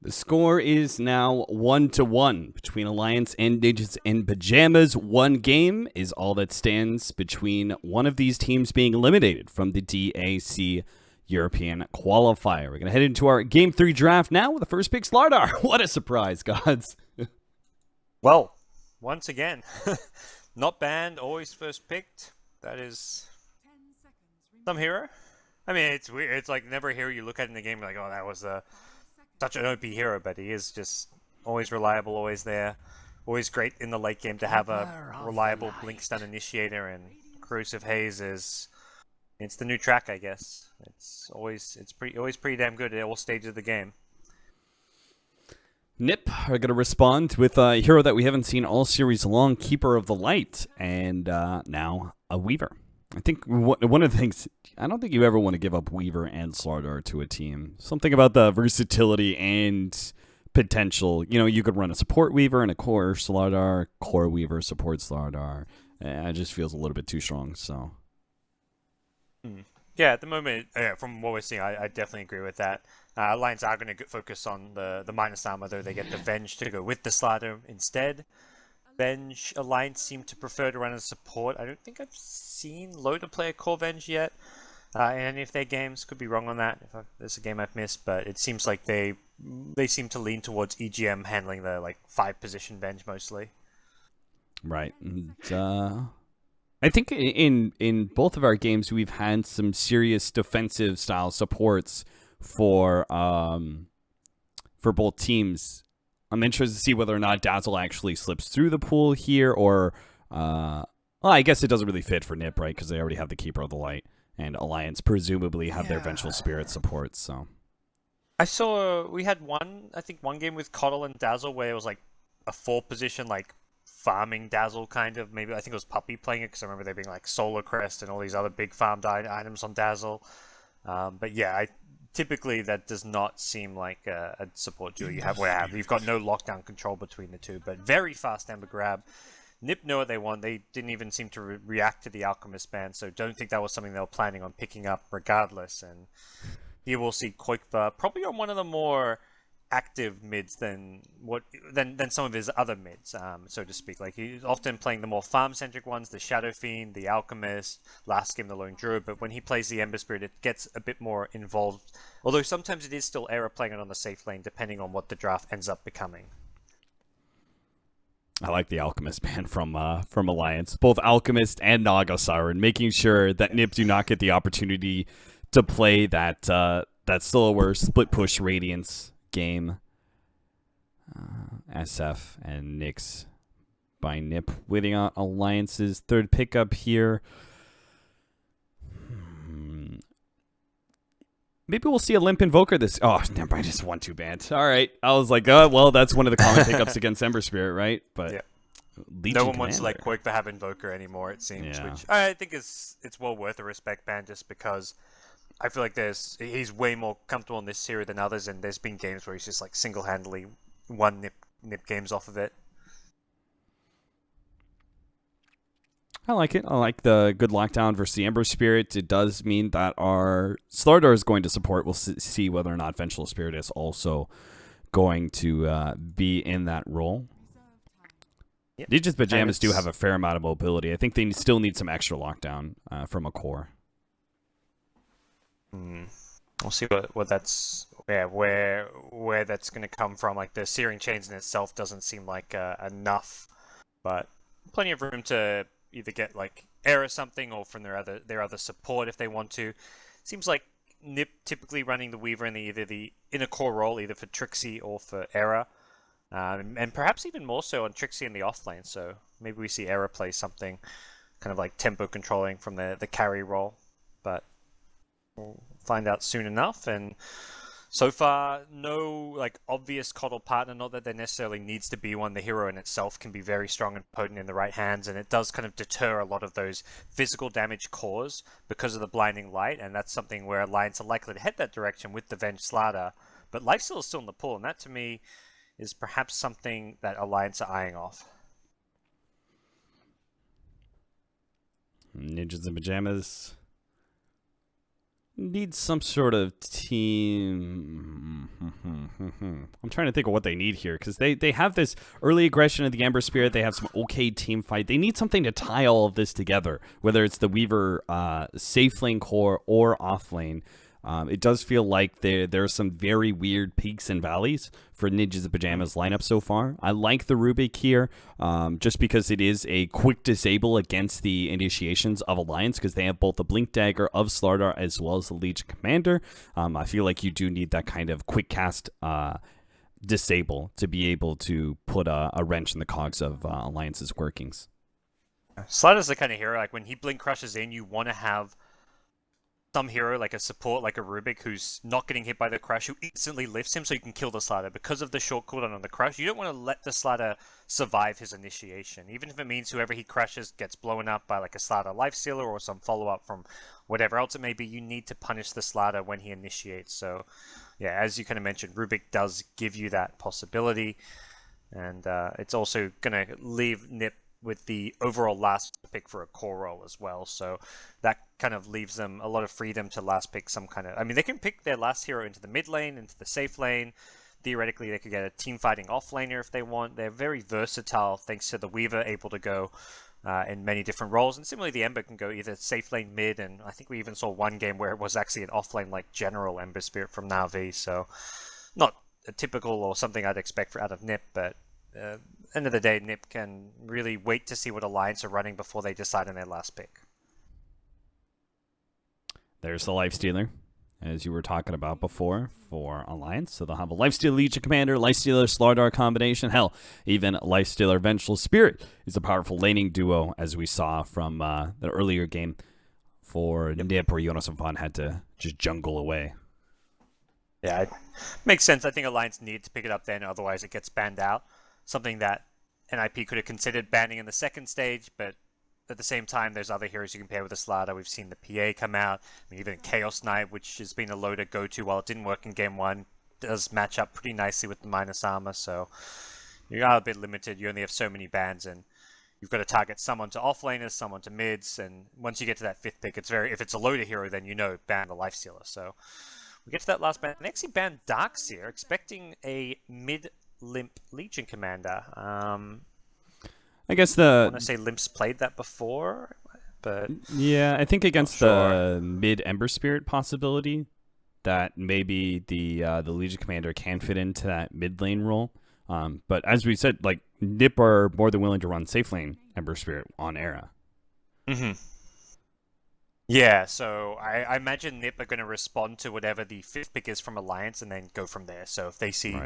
The score is now 1-1 between Alliance and Ninjas in Pajamas. One game is all that stands between one of these teams being eliminated from the DAC European Qualifier. We're going to head into our Game 3 draft now with the first pick, Slardar. What a surprise, gods. Well, once again, not banned, always first picked. That is some hero. I mean, it's weird. It's like never a hero you look at in the game like, oh, that was such an OP hero, but he is just always reliable, always there. Always great in the late game to have a reliable blink stun initiator, and corrosive haze it's the new track, I guess. It's always pretty damn good at all stages of the game. NiP are going to respond with a hero that we haven't seen all series long, Keeper of the Light, and now a Weaver. I think one of the things, I don't think you ever want to give up Weaver and Slardar to a team. Something about the versatility and potential. You know, you could run a support Weaver and a core Slardar, core Weaver, support Slardar. It just feels a little bit too strong, so. Yeah, at the moment, from what we're seeing, I definitely agree with that. Alliance are going to focus on the minus armor, though they get the Venge to go with the Slardar instead. Venge, Alliance seem to prefer to run as support. I don't think I've seen Loader play a core Venge yet in any of their games. Could be wrong on that if there's a game I've missed, but it seems like they seem to lean towards EGM handling the like 5-position Venge mostly. Right. And, I think in both of our games we've had some serious defensive style supports for both teams. I'm interested to see whether or not Dazzle actually slips through the pool here, or well, I guess it doesn't really fit for NiP, right? Because they already have the Keeper of the Light, and Alliance presumably have their Vengeful Spirit support. So I saw we had one game with Coddle and Dazzle where it was like a 4-position like farming Dazzle kind of. Maybe I think it was Puppy playing it because I remember there being like Solar Crest and all these other big farmed items on Dazzle. But yeah, typically that does not seem like a support duo you have where you've got no lockdown control between the two, but very fast Amber grab. NiP know what they want. They didn't even seem to react to the Alchemist ban, so don't think that was something they were planning on picking up regardless. And here we'll see Qualifier probably on one of the more active mids than some of his other mids, so to speak. Like he's often playing the more farm-centric ones, the Shadow Fiend, the Alchemist, last game the Lone Druid, but when he plays the Ember Spirit, it gets a bit more involved. Although sometimes it is still Era playing it on the safe lane, depending on what the draft ends up becoming. I like the Alchemist ban from Alliance, both Alchemist and Naga Siren, making sure that NiP do not get the opportunity to play that slower split push Radiance game. SF and Nyx by NiP waiting on Alliance's third pickup here. Maybe we'll see a Limp Invoker this. Oh, never mind. Just 1-2 banned. All right. I was like, well, that's one of the common pickups against Ember Spirit, right? But yeah. Legion no one wants to Commander. like Quake to have Invoker anymore, it seems, Yeah. which I think it's well worth a respect ban just because I feel like he's way more comfortable in this series than others, and there's been games where he's just like single-handedly won NiP games off of it. I like it. I like the good lockdown versus the Ember Spirit. It does mean that our Slardar is going to support. We'll see whether or not Vengeful Spirit is also going to be in that role. Yep. Ninja's Pajamas do have a fair amount of mobility. I think they still need some extra lockdown from a core. We'll see what that's where that's going to come from. Like the Searing Chains in itself doesn't seem like enough, but plenty of room to either get like Era something or from their other support if they want to. Seems like NiP typically running the Weaver in either the inner core role, either for Trixie or for Era, and perhaps even more so on Trixie in the offlane. So maybe we see Era play something kind of like tempo controlling from the carry role, but we'll find out soon enough. And so far, no like obvious Coddle partner. Not that there necessarily needs to be one. The hero in itself can be very strong and potent in the right hands, and it does kind of deter a lot of those physical damage caused because of the blinding light. And that's something where Alliance are likely to head that direction with the Venge Slardar. But Lifesteal is still in the pool, and that to me is perhaps something that Alliance are eyeing off. Ninjas in Pajamas need some sort of team. I'm trying to think of what they need here, because they have this early aggression of the Ember Spirit. They have some okay team fight. They need something to tie all of this together, whether it's the Weaver safe lane core or off lane. It does feel like there are some very weird peaks and valleys for Ninjas and Pajamas lineup so far. I like the Rubik here, just because it is a quick disable against the initiations of Alliance, because they have both the Blink Dagger of Slardar as well as the Legion Commander. I feel like you do need that kind of quick cast disable to be able to put a wrench in the cogs of Alliance's workings. Slider's the kind of hero, like when he Blink Crushes in, you want to have some hero, like a support, like a Rubik, who's not getting hit by the crush, who instantly lifts him so you can kill the Slider. Because of the short cooldown on the crush, you don't want to let the Slider survive his initiation. Even if it means whoever he crushes gets blown up by like a Slider lifestealer or some follow-up from whatever else it may be, you need to punish the Slider when he initiates. So, yeah, as you kind of mentioned, Rubik does give you that possibility. And it's also going to leave NiP with the overall last pick for a core role as well. So that kind of leaves them a lot of freedom to last pick some kind of... I mean, they can pick their last hero into the mid lane, into the safe lane. Theoretically, they could get a team fighting off laner if they want. They're very versatile thanks to the Weaver able to go in many different roles. And similarly, the Ember can go either safe lane, mid, and I think we even saw one game where it was actually an off lane like general Ember Spirit from Na'Vi. So not a typical or something I'd expect out of NiP, but end of the day, NiP can really wait to see what Alliance are running before they decide on their last pick. There's the Lifestealer, as you were talking about before, for Alliance. So they'll have a Lifestealer Legion Commander, Lifestealer Slardar combination. Hell, even Lifestealer Vengeful Spirit is a powerful laning duo, as we saw from the earlier game for NiP, where Jonas and Vaughn had to just jungle away. Yeah, it makes sense. I think Alliance need to pick it up then, otherwise it gets banned out. Something that NiP could have considered banning in the second stage, but at the same time, there's other heroes you can pair with a Slardar. We've seen the PA come out. I mean, even Chaos Knight, which has been a loader go-to while it didn't work in game one, does match up pretty nicely with the minus armor, so you are a bit limited. You only have so many bans, and you've got to target someone to offlaners, someone to mids, and once you get to that fifth pick, it's very... If it's a loader hero, then you know, ban the Lifestealer. So we get to that last ban. They actually banned Darks here, expecting a mid-limp Legion Commander. I guess I want to say Limp's played that before, but... Yeah, I think against the mid-Ember Spirit possibility, that maybe the Legion Commander can fit into that mid lane role. But as we said, like, NiP are more than willing to run safe lane Ember Spirit on Era. Mm-hmm. Yeah, so I imagine NiP are going to respond to whatever the fifth pick is from Alliance and then go from there. So if they see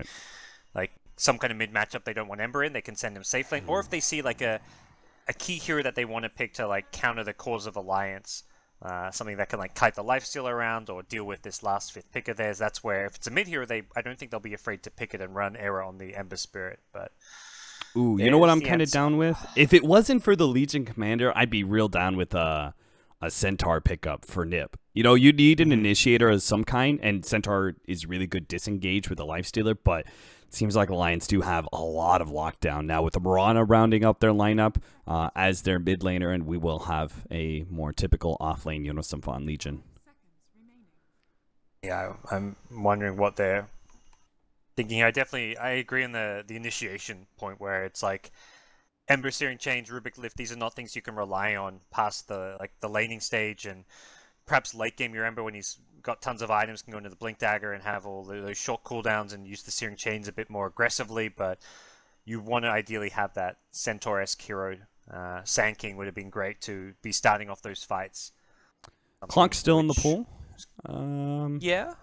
like some kind of mid matchup they don't want Ember in, they can send him safe lane. Or if they see like a key hero that they want to pick to like counter the cause of Alliance, something that can like kite the lifesteal around or deal with this last fifth pick of theirs, that's where if it's a mid hero, I don't think they'll be afraid to pick it and run Era on the Ember Spirit. But ooh, you know what I'm kind of down with? If it wasn't for the Legion Commander, I'd be real down with a Centaur pickup for NiP. You know, you need an initiator of some kind, and Centaur is really good disengage with the Lifestealer, but it seems like Alliance do have a lot of lockdown now with the Mirana rounding up their lineup as their mid laner, and we will have a more typical off lane Yunosumfan Legion. Yeah, I'm wondering what they're thinking. I agree on the initiation point where it's like Ember Searing Chains, Rubik Lift, these are not things you can rely on past the laning stage, and perhaps late game your Ember when he's got tons of items can go into the Blink Dagger and have all those short cooldowns and use the Searing Chains a bit more aggressively, but you want to ideally have that Centaur-esque hero. Sand King would have been great to be starting off those fights. Clock's still in the pool? Yeah.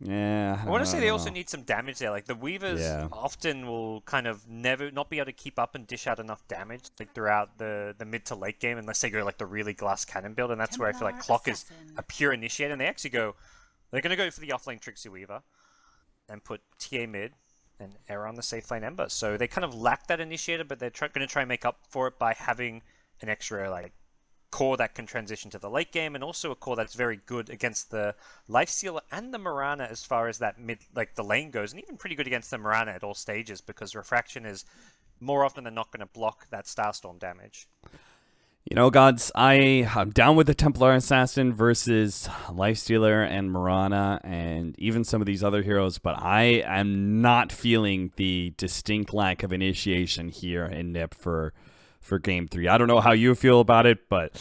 Yeah. I want to say they also need some damage there. Like the Weavers often will kind of never not be able to keep up and dish out enough damage like throughout the mid to late game unless they go like the really glass cannon build, and that's where I feel like Clock is a pure initiator, and they're going to go for the offlane Trixie Weaver and put TA mid and Era on the safe lane Ember. So they kind of lack that initiator, but they're going to try and make up for it by having an extra like core that can transition to the late game, and also a core that's very good against the Lifestealer and the Mirana as far as that mid, like the lane goes, and even pretty good against the Mirana at all stages because Refraction is more often than not going to block that Starstorm damage. You know, gods, I'm down with the Templar Assassin versus Lifestealer and Marana and even some of these other heroes, but I am not feeling the distinct lack of initiation here in NiP for Game 3. I don't know how you feel about it, but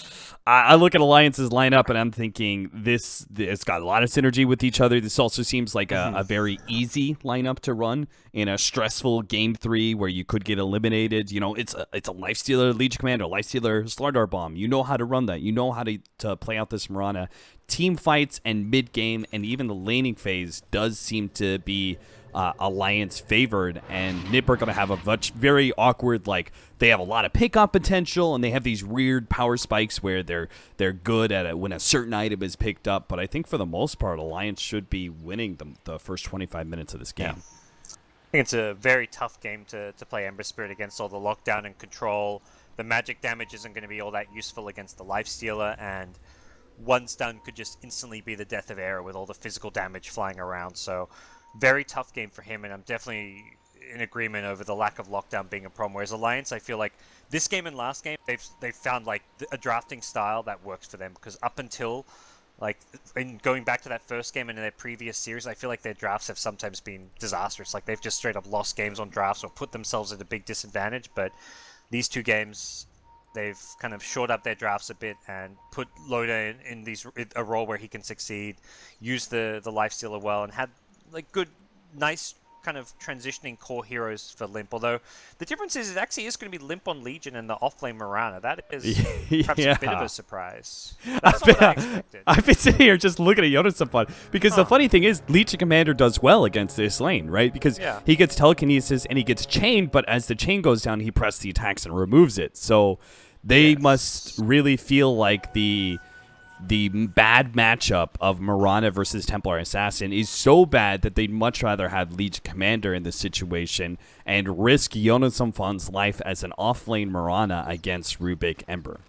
I look at Alliance's lineup and I'm thinking it's got a lot of synergy with each other. This also seems like a very easy lineup to run in a stressful Game 3 where you could get eliminated. You know, it's a Lifestealer Legion Commander, Lifestealer Slardar Bomb. You know how to run that. You know how to play out this Marana. Team fights and mid-game and even the laning phase does seem to be Alliance favored, and NiP are going to have a very awkward, like, they have a lot of pickup potential and they have these weird power spikes where they're good at it when a certain item is picked up, but I think for the most part Alliance should be winning the first 25 minutes of this game. Yeah. I think it's a very tough game to play Ember Spirit against all the lockdown and control. The magic damage isn't going to be all that useful against the Lifestealer, and one stun could just instantly be the death of Era with all the physical damage flying around. So very tough game for him, and I'm definitely in agreement over the lack of lockdown being a problem. Whereas Alliance, I feel like this game and last game, they've found like a drafting style that works for them, because up until like in going back to that first game and in their previous series, I feel like their drafts have sometimes been disastrous. Like they've just straight up lost games on drafts or put themselves at a big disadvantage. But these two games, they've kind of shored up their drafts a bit and put Loda in a role where he can succeed, use the Lifestealer well, and had like good, nice kind of transitioning core heroes for Limp. Although the difference is it actually is going to be Limp on Legion and the offlane Marana. That is perhaps a bit of a surprise. That's not what I expected. I've been sitting here just looking at Yoda because the funny thing is Legion Commander does well against this lane, right? Because he gets telekinesis and he gets chained, but as the chain goes down, he presses the attacks and removes it. So they must really feel like the bad matchup of Marana versus Templar Assassin is so bad that they'd much rather have Legion Commander in this situation and risk Jonas Umfan's life as an offlane Marana against Rubik Ember.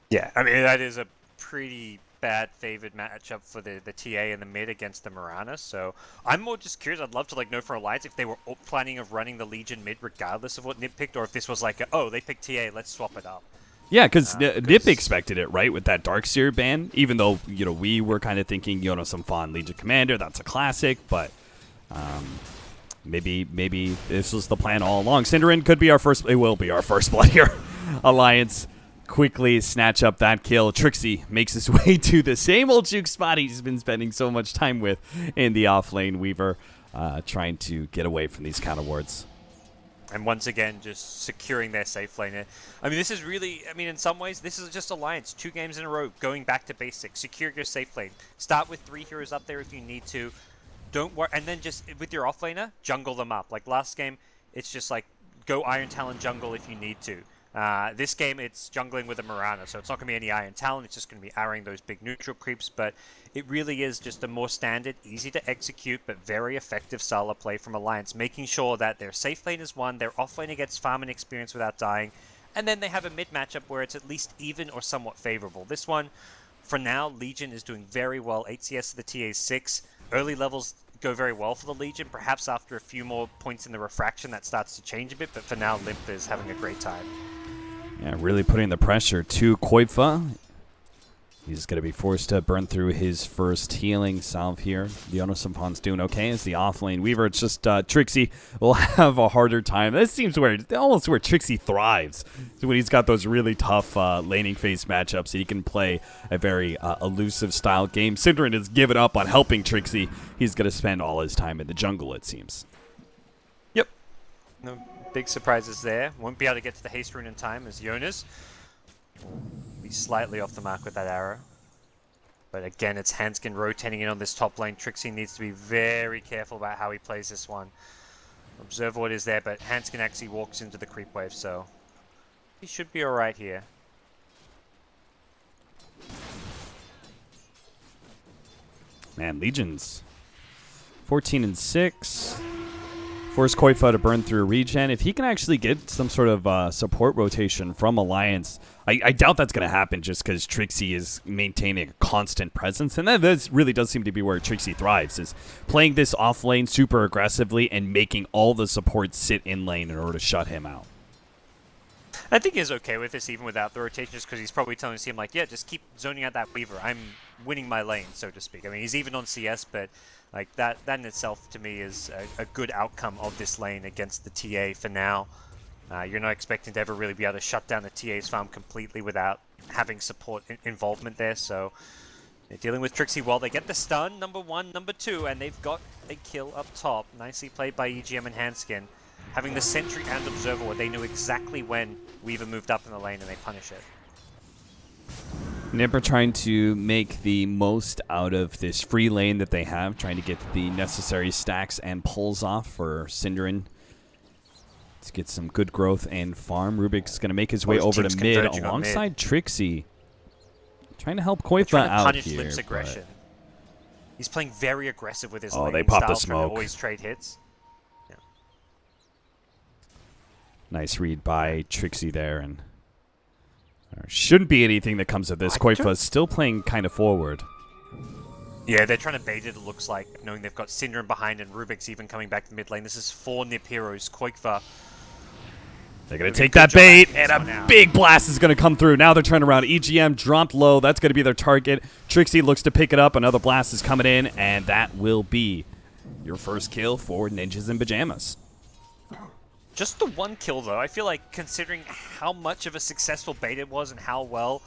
Yeah, I mean, that is a pretty bad favored matchup for the TA in the mid against the Marana. So I'm more just curious. I'd love to like know for Alliance if they were planning of running the Legion mid regardless of what NiP picked, or if this was like, they picked TA, let's swap it up. Yeah, because NiP expected it, right, with that Darkseer ban, even though, you know, we were kind of thinking Jonas Umfan Legion Commander, that's a classic, but maybe this was the plan all along. Cinderin could be it will be our first blood here. Alliance quickly snatch up that kill. Trixie makes his way to the same old juke spot he's been spending so much time with in the offlane. Weaver trying to get away from these counter wards. And once again, just securing their safe lane. I mean, this is really, in some ways, this is just Alliance. 2 games in a row, going back to basics. Secure your safe lane. Start with 3 heroes up there if you need to. Don't worry. And then just, with your offlaner, jungle them up. Like last game, it's just like, go Iron Talon jungle if you need to. This game, it's jungling with a Marana, so it's not going to be any Iron Talon. It's just going to be arrowing those big neutral creeps. But it really is just a more standard, easy to execute, but very effective style of play from Alliance, making sure that their safe lane is won, their offlaner gets farm and experience without dying, and then they have a mid matchup where it's at least even or somewhat favorable. This one, for now, Legion is doing very well. 8 CS to the TA 6. Early levels go very well for the Legion. Perhaps after a few more points in the refraction, that starts to change a bit, but for now, Limp is having a great time. Yeah, really putting the pressure to Koifa. He's going to be forced to burn through his first healing salve here. Jonas Umfan's doing okay as the offlane Weaver. It's just Trixie will have a harder time. This seems almost where Trixie thrives. So when he's got those really tough laning phase matchups, he can play a very elusive style game. Cinderin has given up on helping Trixie. He's going to spend all his time in the jungle, it seems. Yep. No big surprises there. Won't be able to get to the haste rune in time as Jonas be slightly off the mark with that arrow. But again, it's Hanskin rotating in on this top lane. Trixie needs to be very careful about how he plays this one. Observe what is there, but Hanskin actually walks into the creep wave, so he should be alright here. Man, Legion's 14-6. Force Koifa to burn through regen. If he can actually get some sort of support rotation from Alliance, I doubt that's going to happen just because Trixie is maintaining a constant presence. And that really does seem to be where Trixie thrives, is playing this off lane super aggressively and making all the supports sit in lane in order to shut him out. I think he's okay with this even without the rotation, just because he's probably telling his team, like, yeah, just keep zoning out that Weaver. I'm winning my lane, so to speak. I mean, he's even on CS, but like that in itself, to me, is a good outcome of this lane against the TA for now. You're not expecting to ever really be able to shut down the TA's farm completely without having support involvement there, so they're dealing with Trixie while they get the stun, number 1, number 2, and they've got a kill up top. Nicely played by EGM and Hanskin. Having the Sentry and Observer where they knew exactly when Weaver moved up in the lane and they punish it. NiP are trying to make the most out of this free lane that they have, trying to get the necessary stacks and pulls off for Synderen to get some good growth and farm. Rubik's going to make his way over to mid alongside Trixie. Trying to help Qualifier out punish here. Limp's aggression. He's playing very aggressive with his Oh, laning they popped the style, trying to smoke. always trade hits. Yeah. Nice read by Trixie there, and there shouldn't be anything that comes of this. Qualifier is still playing kind of forward. Yeah, they're trying to bait it, it looks like, knowing they've got Synderen behind and Rubik's even coming back to mid lane. This is 4 NiP heroes. Qualifier. They're going to take that bait, and a big blast is going to come through. Now they're turning around. EGM dropped low. That's going to be their target. Trixie looks to pick it up. Another blast is coming in, and that will be your first kill for Ninjas in Pajamas. Just the 1 kill, though. I feel like, considering how much of a successful bait it was and how well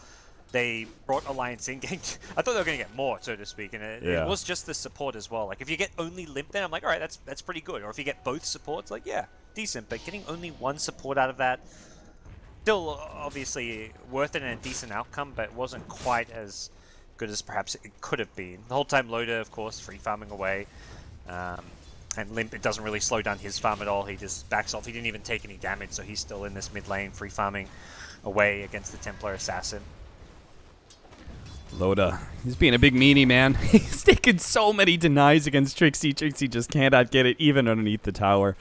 they brought Alliance in, I thought they were going to get more, so to speak, and it was just the support as well. Like, if you get only Limp there, I'm like, all right, that's pretty good. Or if you get both supports, like, yeah, decent. But getting only 1 support out of that, still obviously worth it and a decent outcome, but it wasn't quite as good as perhaps it could have been. The whole time Loda, of course, free farming away. And Limp, it doesn't really slow down his farm at all. He just backs off. He didn't even take any damage, so he's still in this mid lane, free farming away against the Templar Assassin. Loda, he's being a big meanie, man. He's taking so many denies against Trixie. Trixie just cannot get it, even underneath the tower.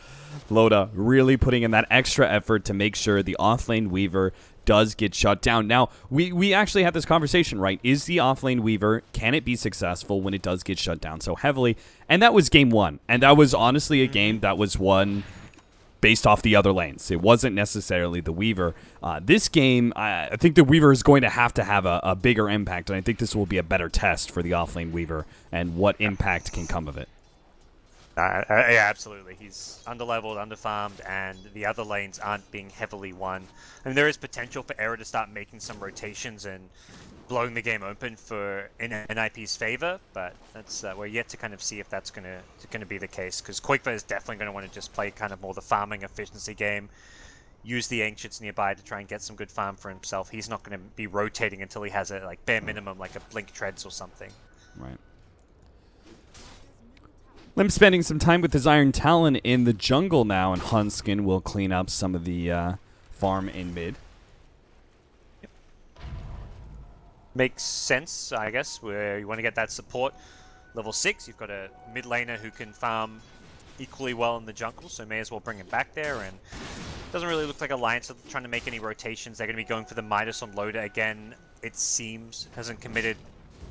Loda really putting in that extra effort to make sure the offlane Weaver does get shut down. Now, we actually had this conversation, right? Is the offlane Weaver, can it be successful when it does get shut down so heavily? And that was game 1. And that was honestly a game that was won based off the other lanes. It wasn't necessarily the Weaver. This game, I think the Weaver is going to have a bigger impact, and I think this will be a better test for the offlane Weaver and what impact can come of it. Yeah, absolutely. He's underleveled, underfarmed, and the other lanes aren't being heavily won. I mean, there is potential for Era to start making some rotations and blowing the game open in NiP's favor, but that's we're yet to kind of see if that's gonna be the case, because Qualifier is definitely going to want to just play kind of more the farming efficiency game, use the Ancients nearby to try and get some good farm for himself. He's not going to be rotating until he has a like bare minimum, like a Blink Treads or something. Right. Lim spending some time with his Iron Talon in the jungle now, and Hanskin will clean up some of the farm in mid. Makes sense, I guess, where you want to get that support. Level 6, you've got a mid laner who can farm equally well in the jungle, so may as well bring him back there. And doesn't really look like Alliance are trying to make any rotations. They're going to be going for the Midas on Loda again, it seems. Hasn't committed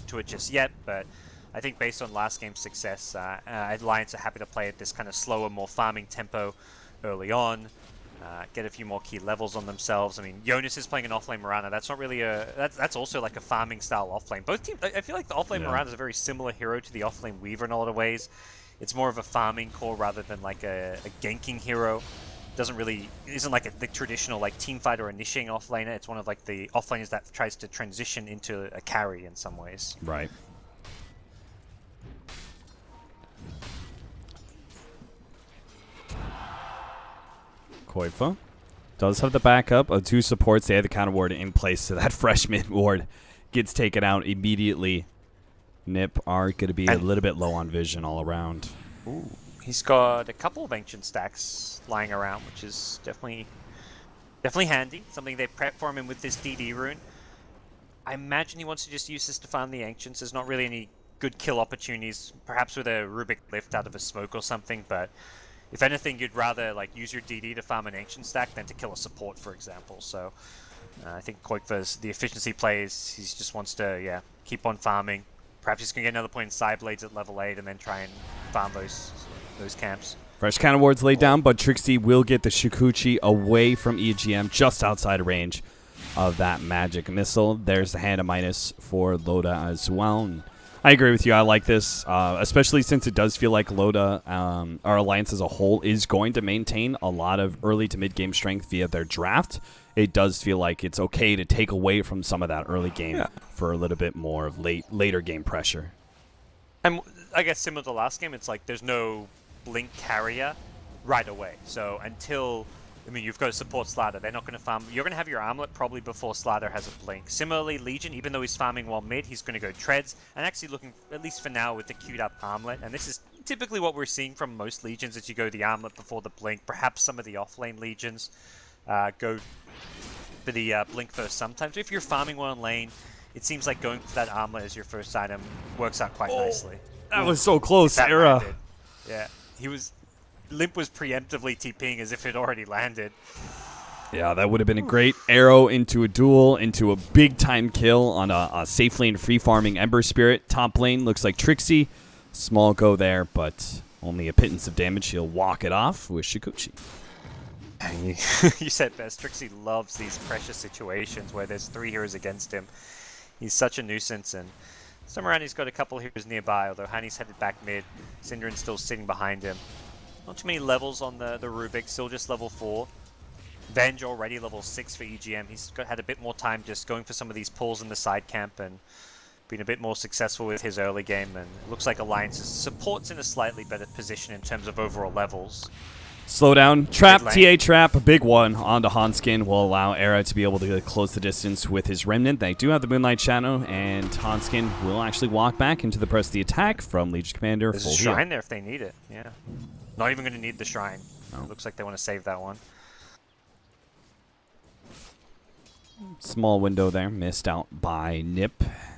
to it just yet, but I think based on last game's success, Alliance are happy to play at this kind of slower, more farming tempo early on. Get a few more key levels on themselves. I mean, Jonas is playing an offlane Mirana. That's not really a... That's also like a farming style offlane. Both teams... I feel like the offlane Mirana is a very similar hero to the offlane Weaver in a lot of ways. It's more of a farming core rather than like a ganking hero. Doesn't really... Isn't like the traditional like teamfight or initiating offlaner. It's one of like the offlaners that tries to transition into a carry in some ways. Right. Qualifier does have the backup of 2 supports. They have the counter ward in place, so that freshman ward gets taken out immediately. NiP are going to be a little bit low on vision all around. Ooh, he's got a couple of ancient stacks lying around, which is definitely handy. Something they prep for him with this DD rune. I imagine he wants to just use this to farm the ancients. There's not really any good kill opportunities, perhaps with a Rubik lift out of a smoke or something, but if anything, you'd rather like use your DD to farm an ancient stack than to kill a support, for example. So I think Qualifier, the efficiency plays, he just wants to keep on farming. Perhaps he's going to get another point in side blades at level 8 and then try and farm those camps. Fresh counter wards laid down, but Trixie will get the Shikuchi away from EGM, just outside of range of that magic missile. There's the hand of minus for Loda as well. And I agree with you. I like this, especially since it does feel like Loda, our alliance as a whole, is going to maintain a lot of early to mid game strength via their draft. It does feel like it's okay to take away from some of that early game for a little bit more of later game pressure. And I guess similar to the last game, it's like there's no blink carrier right away. So until, I mean, you've got to support Slatter. They're not going to farm. You're going to have your armlet probably before Slatter has a blink. Similarly, Legion, even though he's farming while mid, he's going to go treads and actually looking, at least for now, with the queued up armlet. And this is typically what we're seeing from most Legions, that you go the armlet before the blink. Perhaps some of the off-lane Legions go for the blink first sometimes. If you're farming one lane, it seems like going for that armlet as your first item works out quite nicely. That was so close, Era. Yeah. Limp was preemptively TPing as if it already landed. Yeah, that would have been a great arrow into a duel, into a big-time kill on a safe lane free-farming Ember Spirit. Top lane looks like Trixie. Small go there, but only a pittance of damage. He'll walk it off with Shikuchi. You said best. Trixie loves these pressure situations where there's 3 heroes against him. He's such a nuisance, and somewhere around he's got a couple heroes nearby, although Hani's headed back mid. Syndren's still sitting behind him. Not too many levels on the Rubik, still just level 4. Venge already level 6 for EGM. He's had a bit more time just going for some of these pulls in the side camp and been a bit more successful with his early game. And it looks like Alliance's support's in a slightly better position in terms of overall levels. Slow down. Trap, TA trap, a big one onto Hanskin will allow Era to be able to close the distance with his Remnant. They do have the Moonlight Shadow, and Hanskin will actually walk back into the press of the attack from Legion Commander. There's a shrine there if they need it, yeah. Not even going to need the shrine. No. It looks like they want to save that one. Small window there, missed out by NiP.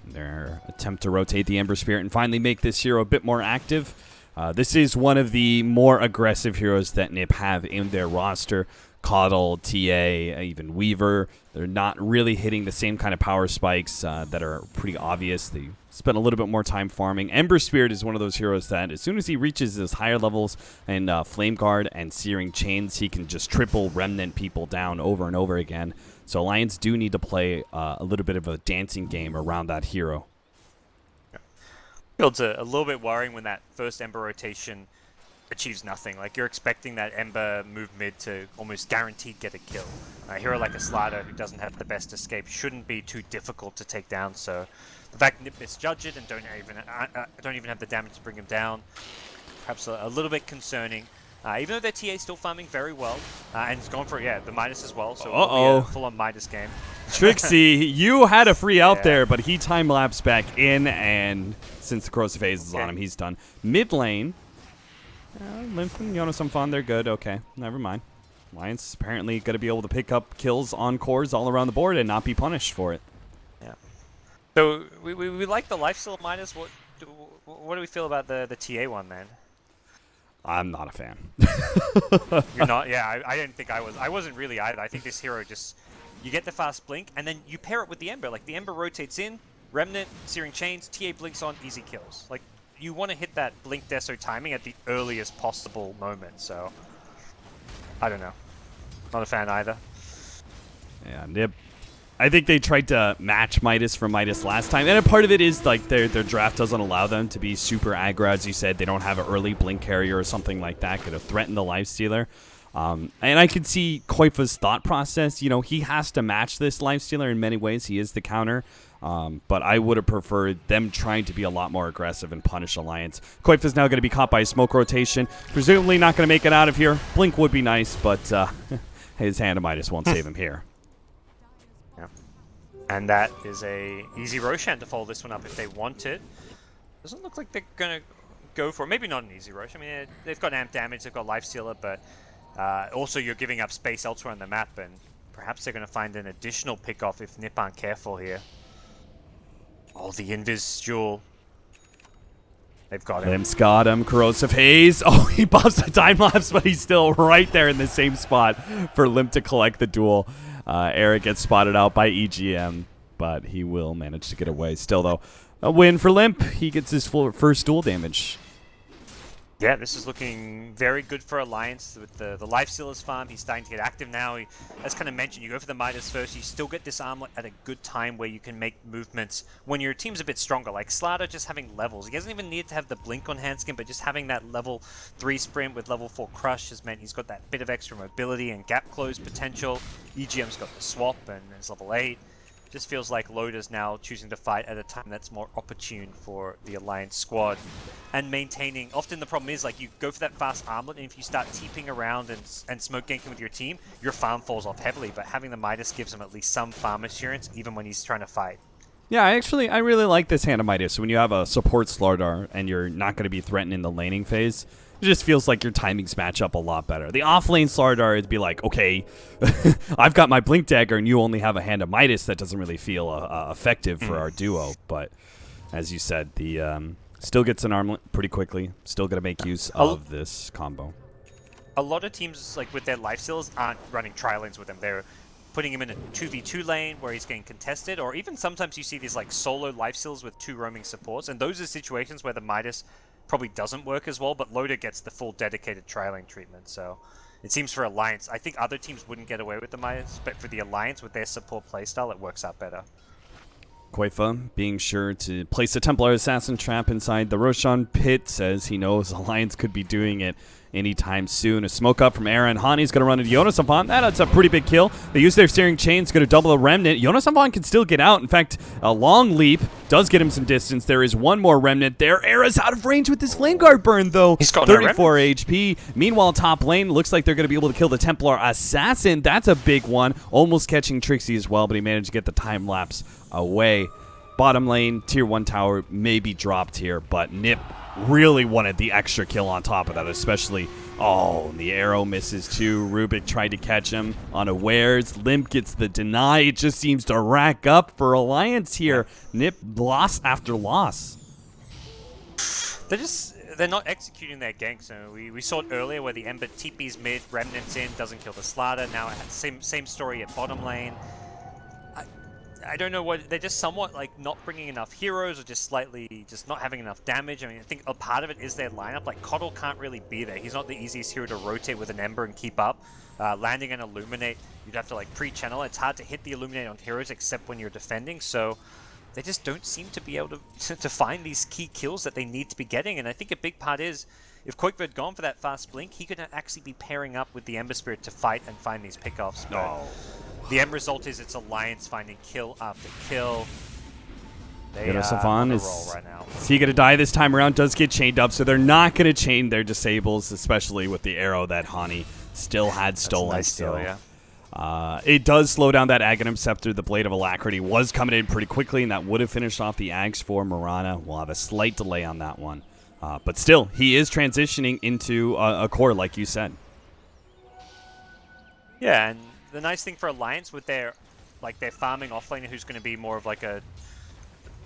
Their attempt to rotate the Ember Spirit and finally make this hero a bit more active. This is one of the more aggressive heroes that NiP have in their roster. Coddle, TA, even Weaver. They're not really hitting the same kind of power spikes that are pretty obvious. They spend a little bit more time farming. Ember Spirit is one of those heroes that as soon as he reaches his higher levels and Flame Guard and Searing Chains, he can just triple Remnant people down over and over again. So Alliance do need to play a little bit of a dancing game around that hero. It's a little bit worrying when that first Ember rotation achieves nothing. Like, you're expecting that Ember move mid to almost guaranteed get a kill. A hero like a Slater who doesn't have the best escape shouldn't be too difficult to take down, so the fact NiP misjudge it and don't even have the damage to bring him down, perhaps a little bit concerning. Even though their TA is still farming very well, and it's going for, the Midas as well, so it'll be a full-on Midas game. Trixie, you had a free out there, but he time-lapsed back in, and since the corrosive phase is on him, he's done. Mid lane, Limp and Jonas some fun, they're good, okay, never mind. Alliance is apparently going to be able to pick up kills on cores all around the board and not be punished for it. Yeah. So, we like the lifesteal Midas. What do we feel about the TA one, man? I'm not a fan. You're not? Yeah, I didn't think I was. I wasn't really either. I think this hero just, you get the fast blink, and then you pair it with the Ember. Like, the Ember rotates in, Remnant, Searing Chains, TA blinks on, easy kills. Like, you want to hit that blink deso timing at the earliest possible moment, so I don't know. Not a fan either. Yeah, NiP. I think they tried to match Midas for Midas last time, and a part of it is like their draft doesn't allow them to be super aggro. As you said, they don't have an early blink carrier or something like that. Could have threatened the Lifestealer. And I could see Koifa's thought process. You know, he has to match this Lifestealer in many ways. He is the counter. But I would have preferred them trying to be a lot more aggressive and punish Alliance. Koifa's now going to be caught by a smoke rotation. Presumably not going to make it out of here. Blink would be nice, but his Hand of Midas won't save him here. And that is a easy Roshan to follow this one up if they want it. Doesn't look like they're going to go for it. Maybe not an easy Rosh. I mean, they've got amp damage, they've got Lifestealer, but also you're giving up space elsewhere on the map, and perhaps they're going to find an additional pick-off if NiP aren't careful here. Oh, the Invis Jewel. They've got him. Limp's got him. Corrosive Haze. Oh, he buffs the time lapse, but he's still right there in the same spot for Limp to collect the duel. Eric gets spotted out by EGM, but he will manage to get away. Still, though, a win for Limp. He gets his first duel damage. Yeah, this is looking very good for Alliance with the Life Stealers farm. He's starting to get active now. As kind of mentioned, you go for the Midas first, you still get this armlet at a good time where you can make movements when your team's a bit stronger. Like Slaughter just having levels. He doesn't even need to have the blink on Handskin, but just having that level 3 sprint with level 4 crush has meant he's got that bit of extra mobility and gap close potential. EGM's got the swap and is level 8. Just feels like Loda's now choosing to fight at a time that's more opportune for the Alliance squad. And maintaining, often the problem is like you go for that fast armlet and if you start TPing around and smoke ganking with your team, your farm falls off heavily, but having the Midas gives him at least some farm assurance even when he's trying to fight. Yeah, I really like this hand of Midas. When you have a support Slardar and you're not going to be threatened in the laning phase, it just feels like your timings match up a lot better. The off-lane Slardar would be like, okay, I've got my Blink Dagger and you only have a hand of Midas. That doesn't really feel effective for our duo. But as you said, the still gets an armlet pretty quickly. Still going to make use of this combo. A lot of teams like with their life steals aren't running tri-lanes with him. They're putting him in a 2v2 lane where he's getting contested, or even sometimes you see these like solo life steals with 2 roaming supports, and those are situations where the Midas probably doesn't work as well, but Loda gets the full dedicated tri-lane treatment. So it seems for Alliance, I think other teams wouldn't get away with the Midas, but for the Alliance with their support playstyle, it works out better. Qualifier being sure to place a Templar Assassin trap inside the Roshan pit, says he knows Alliance could be doing it anytime soon. A smoke up from Aaron. Hani's going to run into Jonas Savant. That's a pretty big kill. They use their steering chains, going to double the remnant. Jonas Savant can still get out. In fact, a long leap does get him some distance. There is one more remnant there. Era's out of range with this Flame Guard burn, though. He's got 34 HP. Meanwhile, top lane, looks like they're going to be able to kill the Templar Assassin. That's a big one. Almost catching Trixie as well, but he managed to get the time lapse away. Bottom lane, tier 1 tower may be dropped here, but NiP really wanted the extra kill on top of that, especially... Oh, the arrow misses too. Rubik tried to catch him unawares. Limp gets the deny. It just seems to rack up for Alliance here. NiP loss after loss. They're not executing their ganks. So we saw it earlier where the Ember TP's mid, Remnants in, doesn't kill the Slaughter. Now it has same story at bottom lane. I don't know what, they're just somewhat like not bringing enough heroes or just not having enough damage. I mean, I think a part of it is their lineup. Like Coddle can't really be there. He's not the easiest hero to rotate with an Ember and keep up. Landing an Illuminate, you'd have to like pre-channel. It's hard to hit the Illuminate on heroes except when you're defending. So they just don't seem to be able to find these key kills that they need to be getting. And I think a big part is if Qualifier had gone for that fast blink, he could actually be pairing up with the Ember Spirit to fight and find these pickoffs. But the end result is it's Alliance finding kill after kill. They are on a roll right now. Is he going to die this time around? Does get chained up, so they're not going to chain their disables, especially with the arrow that Hani still had stolen. Nice steal, yeah. It does slow down that Aghanim Scepter. The Blade of Alacrity was coming in pretty quickly, and that would have finished off the Ags for Mirana. We'll have a slight delay on that one. But still, he is transitioning into a core, like you said. Yeah, and the nice thing for Alliance with their farming offlaner who's going to be more of like a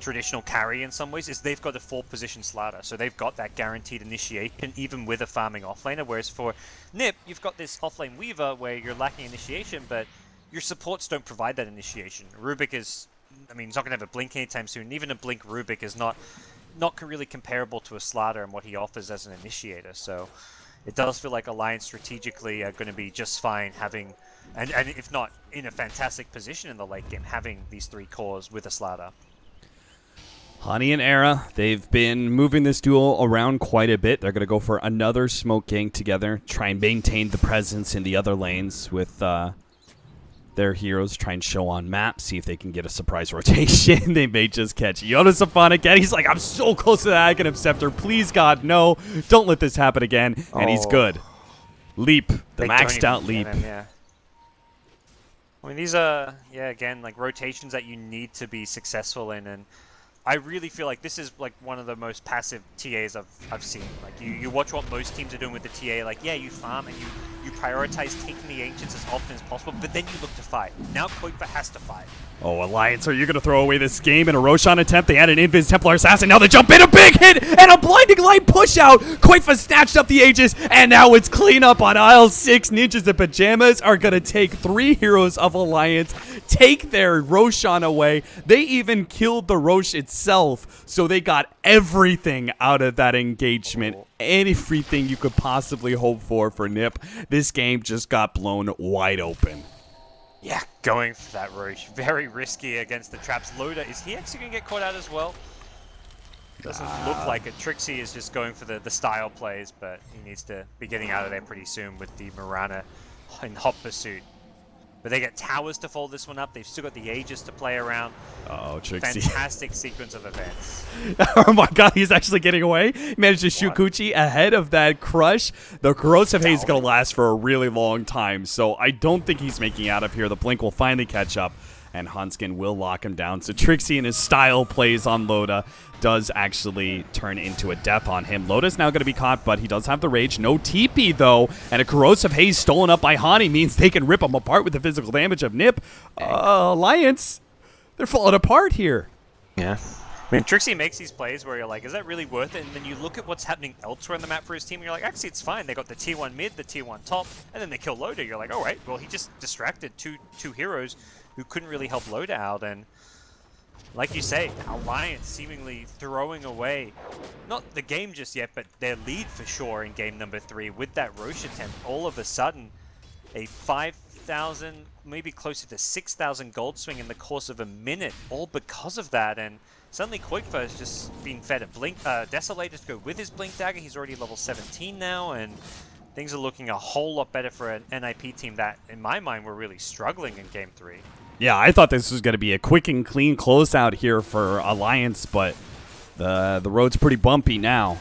traditional carry in some ways is they've got a 4th position Slaughter, so they've got that guaranteed initiation even with a farming offlaner, whereas for NiP, you've got this offlane Weaver where you're lacking initiation, but your supports don't provide that initiation. Rubik is, I mean, he's not going to have a blink anytime soon, and even a blink Rubik is not really comparable to a Slaughter and what he offers as an initiator, so it does feel like Alliance strategically are going to be just fine having, and if not in a fantastic position in the late game, having these 3 cores with a Slaughter. Hani and Era, they've been moving this duo around quite a bit. They're going to go for another smoke gang together, try and maintain the presence in the other lanes with their heroes, try and show on map, see if they can get a surprise rotation. They may just catch Jonas Savant again. He's like, I'm so close to the Aghanim Scepter. Please, God, no. Don't let this happen again. And he's good. Leap. The maxed out leap. Yeah. I mean, these are, yeah, again, like rotations that you need to be successful in, and I really feel like this is like one of the most passive TAs I've seen. Like you watch what most teams are doing with the TA, like yeah, you farm and you prioritize taking the ancients as often as possible, but then you look to fight. Now Qualifier has to fight. Oh, Alliance, are you going to throw away this game in a Roshan attempt? They had an Invis Templar Assassin, now they jump in, a big hit, and a Blinding Light push out! Qualifier snatched up the Aegis, and now it's cleanup on aisle 6. Ninjas in Pajamas are going to take 3 heroes of Alliance, take their Roshan away. They even killed the Rosh itself. itself. So they got everything out of that engagement. Everything you could possibly hope for NiP. This game just got blown wide open. Yeah, going for that Roche. Very risky against the traps. Loda, is he actually going to get caught out as well? Doesn't look like it. Trixie is just going for the style plays, but he needs to be getting out of there pretty soon with the Mirana in hot pursuit. But they get towers to fold this one up. They've still got the Aegis to play around. Oh, Trixie. Fantastic sequence of events. Oh my god, he's actually getting away. He managed to shoot Kuchi ahead of that crush. The corrosive haze is going to last for a really long time, so I don't think he's making out of here. The blink will finally catch up, and Hanskin will lock him down. So Trixie and his style plays on Loda does actually turn into a death on him. Loda's now going to be caught, but he does have the rage. No TP, though, and a corrosive haze stolen up by Hani means they can rip him apart with the physical damage of NiP. Alliance, they're falling apart here. Yeah. I mean, Trixie makes these plays where you're like, is that really worth it? And then you look at what's happening elsewhere on the map for his team, and you're like, actually, it's fine. They got the tier 1 mid, the tier 1 top, and then they kill Loda. You're like, all right, well, he just distracted two heroes who couldn't really help Loda out. And like you say, Alliance seemingly throwing away, not the game just yet, but their lead for sure in game number 3 with that Roche attempt. All of a sudden, a 5,000, maybe closer to 6,000 gold swing in the course of a minute, all because of that. And suddenly Qualifier has just been fed a blink, Desolator to go with his Blink Dagger. He's already level 17 now, and things are looking a whole lot better for an NiP team that, in my mind, were really struggling in game 3. Yeah, I thought this was going to be a quick and clean closeout here for Alliance, but the road's pretty bumpy now.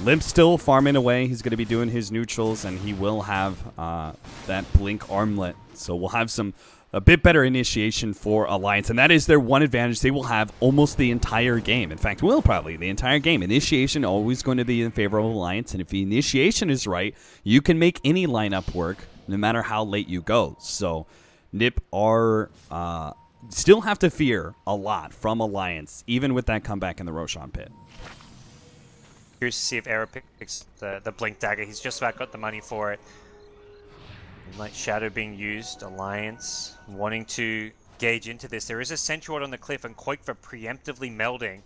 Limp's still farming away. He's going to be doing his neutrals, and he will have that Blink Armlet. So we'll have a bit better initiation for Alliance, and that is their one advantage. They will have almost the entire game. In fact, will probably the entire game. Initiation always going to be in favor of Alliance, and if the initiation is right, you can make any lineup work, no matter how late you go. So NiP are still have to fear a lot from Alliance, even with that comeback in the Roshan pit. Curious to see if Era picks the Blink Dagger. He's just about got the money for it. Moonlight Shadow being used. Alliance wanting to gauge into this. There is a Sentry Ward on the cliff, and Qualifier preemptively melding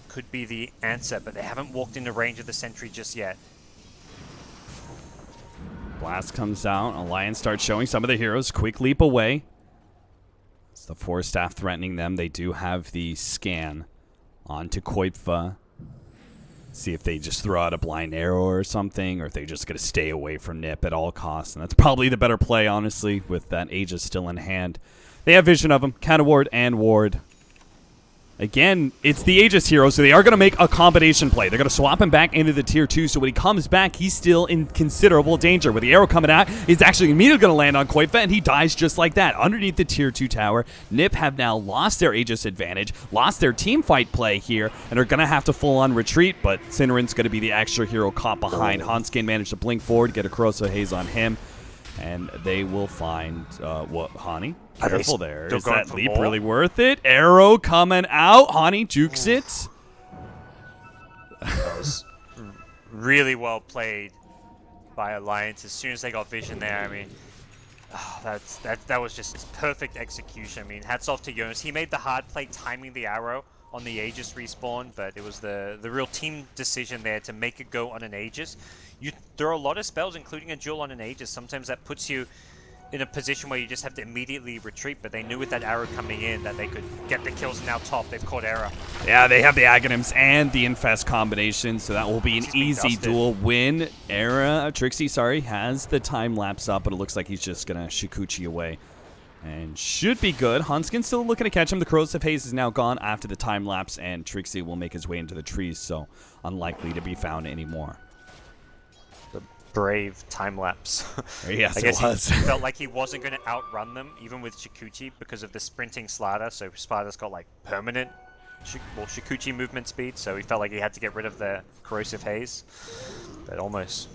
could be the answer, but they haven't walked into range of the Sentry just yet. Blast comes out. Alliance starts showing some of the heroes. Quick leap away. It's the Force Staff threatening them. They do have the scan onto Qualifier. See if they just throw out a blind arrow or something, or if they're just going to stay away from NiP at all costs. And that's probably the better play, honestly, with that Aegis still in hand. They have vision of him. Counter ward and ward. Again, it's the Aegis hero, so they are going to make a combination play. They're going to swap him back into the tier 2, so when he comes back, he's still in considerable danger. With the arrow coming out, he's actually immediately going to land on Qualifier, and he dies just like that. Underneath the tier 2 tower, NiP have now lost their Aegis advantage, lost their team fight play here, and are going to have to full-on retreat, but Cinerin's going to be the extra hero caught behind. Hanskin managed to blink forward, get a corrosive haze on him, and they will find, Hani? Careful there. Is that leap really worth it? Arrow coming out. Hani jukes it. That was really well played by Alliance. As soon as they got vision there, I mean, that was just perfect execution. I mean, hats off to Jonas. He made the hard play timing the arrow on the Aegis respawn, but it was the real team decision there to make it go on an Aegis. There are a lot of spells, including a duel on an Aegis. Sometimes that puts you in a position where you just have to immediately retreat, but they knew with that arrow coming in that they could get the kills, and now top. They've caught Era. Yeah, they have the Aghanims and the Infest combination, so that will be an easy duel win. Trixie, has the time lapse up, but it looks like he's just going to Shikuchi away. And should be good. Hanskin's still looking to catch him. The corrosive haze is now gone after the time lapse, and Trixie will make his way into the trees, so unlikely to be found anymore. Brave time lapse. Yes, I guess it was. He felt like he wasn't going to outrun them, even with Shikuchi, because of the sprinting Slaughter. So Slaughter's got like permanent Shikuchi movement speed, so he felt like he had to get rid of the corrosive haze. But almost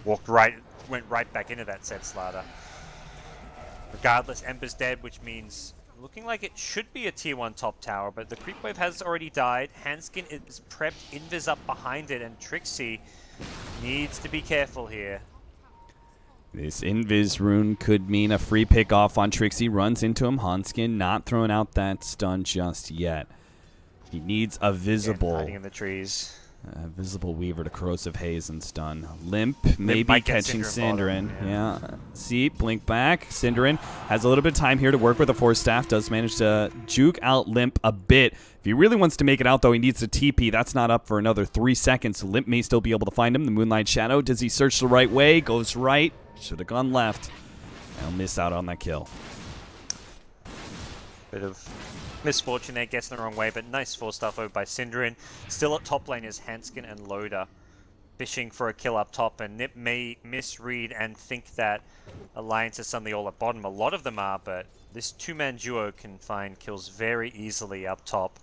went right back into that said Slaughter. Regardless, Ember's dead, which means looking like it should be a tier 1 top tower, but the creep wave has already died. Hanskin is prepped, Invis up behind it, and Trixie needs to be careful here. This Invis rune could mean a free pick off on Trixie. Runs into him. Hanskin not throwing out that stun just yet. He needs a visible. Hiding in the trees. Visible Weaver to Corrosive Haze and stun. Limp maybe catching Cinderin. Yeah. See, blink back. Cinderin has a little bit of time here to work with the Force Staff. Does manage to juke out Limp a bit. If he really wants to make it out, though, he needs to TP. That's not up for another 3 seconds. So Limp may still be able to find him. The Moonlight Shadow. Does he search the right way? Goes right. Should have gone left. He'll miss out on that kill. Bit of misfortune there, gets in the wrong way, but nice Force Staff over by Cinderin. Still at top lane is Hanskin and Loader, fishing for a kill up top, and NiP may misread and think that Alliance is suddenly all at bottom. A lot of them are, but this two-man duo can find kills very easily up top.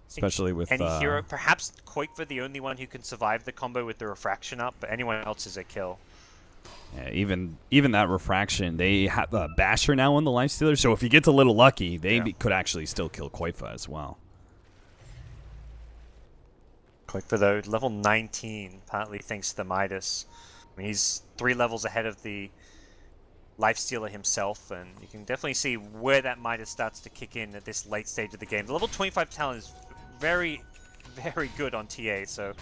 Especially with any hero, perhaps Qualifier the only one who can survive the combo with the refraction up, but anyone else is a kill. Yeah, even that refraction, they have the Basher now on the Lifestealer, so if he gets a little lucky, they could actually still kill Qualifier as well. Qualifier though, level 19, partly thanks to the Midas. I mean, he's 3 levels ahead of the Lifestealer himself, and you can definitely see where that Midas starts to kick in at this late stage of the game. The level 25 talent is very, very good on TA, so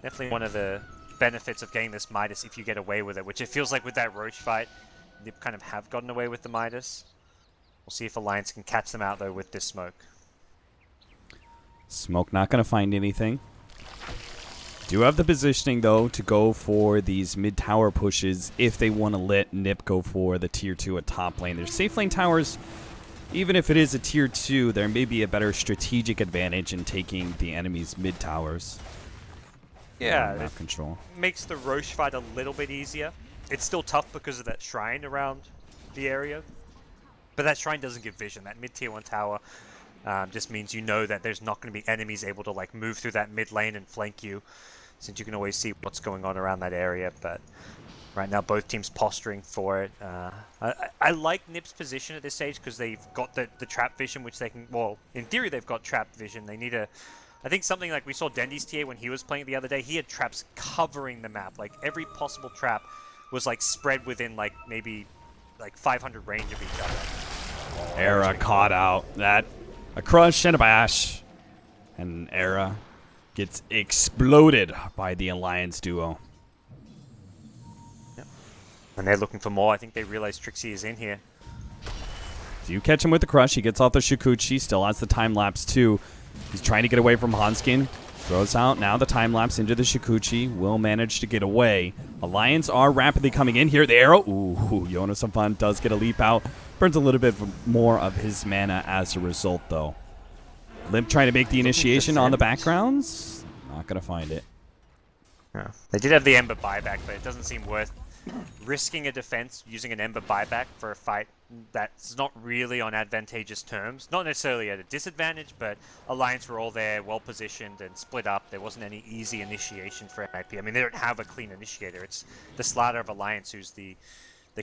definitely one of the benefits of getting this Midas if you get away with it, which it feels like with that Roche fight, they kind of have gotten away with the Midas. We'll see if Alliance can catch them out though with this smoke. Smoke not going to find anything. Do have the positioning though to go for these mid-tower pushes if they want to let NiP go for the tier 2 at top lane. There's safe lane towers. Even if it is a tier 2, there may be a better strategic advantage in taking the enemy's mid-towers. Yeah, map control makes the Roche fight a little bit easier. It's still tough because of that shrine around the area, but that shrine doesn't give vision. That mid tier 1 tower just means you know that there's not going to be enemies able to like move through that mid lane and flank you, since you can always see what's going on around that area. But right now both teams posturing for it. I like NiP's position at this stage because they've got the trap vision, which they can, well, in theory they've got trap vision. They need a, I think something like we saw Dendy's TA when he was playing the other day, he had traps covering the map. Like every possible trap was like spread within like maybe like 500 range of each other. Era caught out. That a crush and a bash. And Era gets exploded by the Alliance duo. Yep. And they're looking for more. I think they realize Trixie is in here. Do you catch him with the crush? He gets off the Shikuchi. Still has the time lapse too. He's trying to get away from Hanskin. Throws out now the time lapse into the Shikuchi. Will manage to get away. Alliance are rapidly coming in here. The arrow. Ooh, Jonas Sampan does get a leap out. Burns a little bit more of his mana as a result, though. Limp trying to make the initiation on the backgrounds. Not going to find it. Yeah. They did have the Ember buyback, but it doesn't seem worth risking a defense using an Ember buyback for a fight that's not really on advantageous terms. Not necessarily at a disadvantage, but Alliance were all there, well positioned and split up. There wasn't any easy initiation for NiP. I mean, they don't have a clean initiator. It's the Slater of Alliance who's the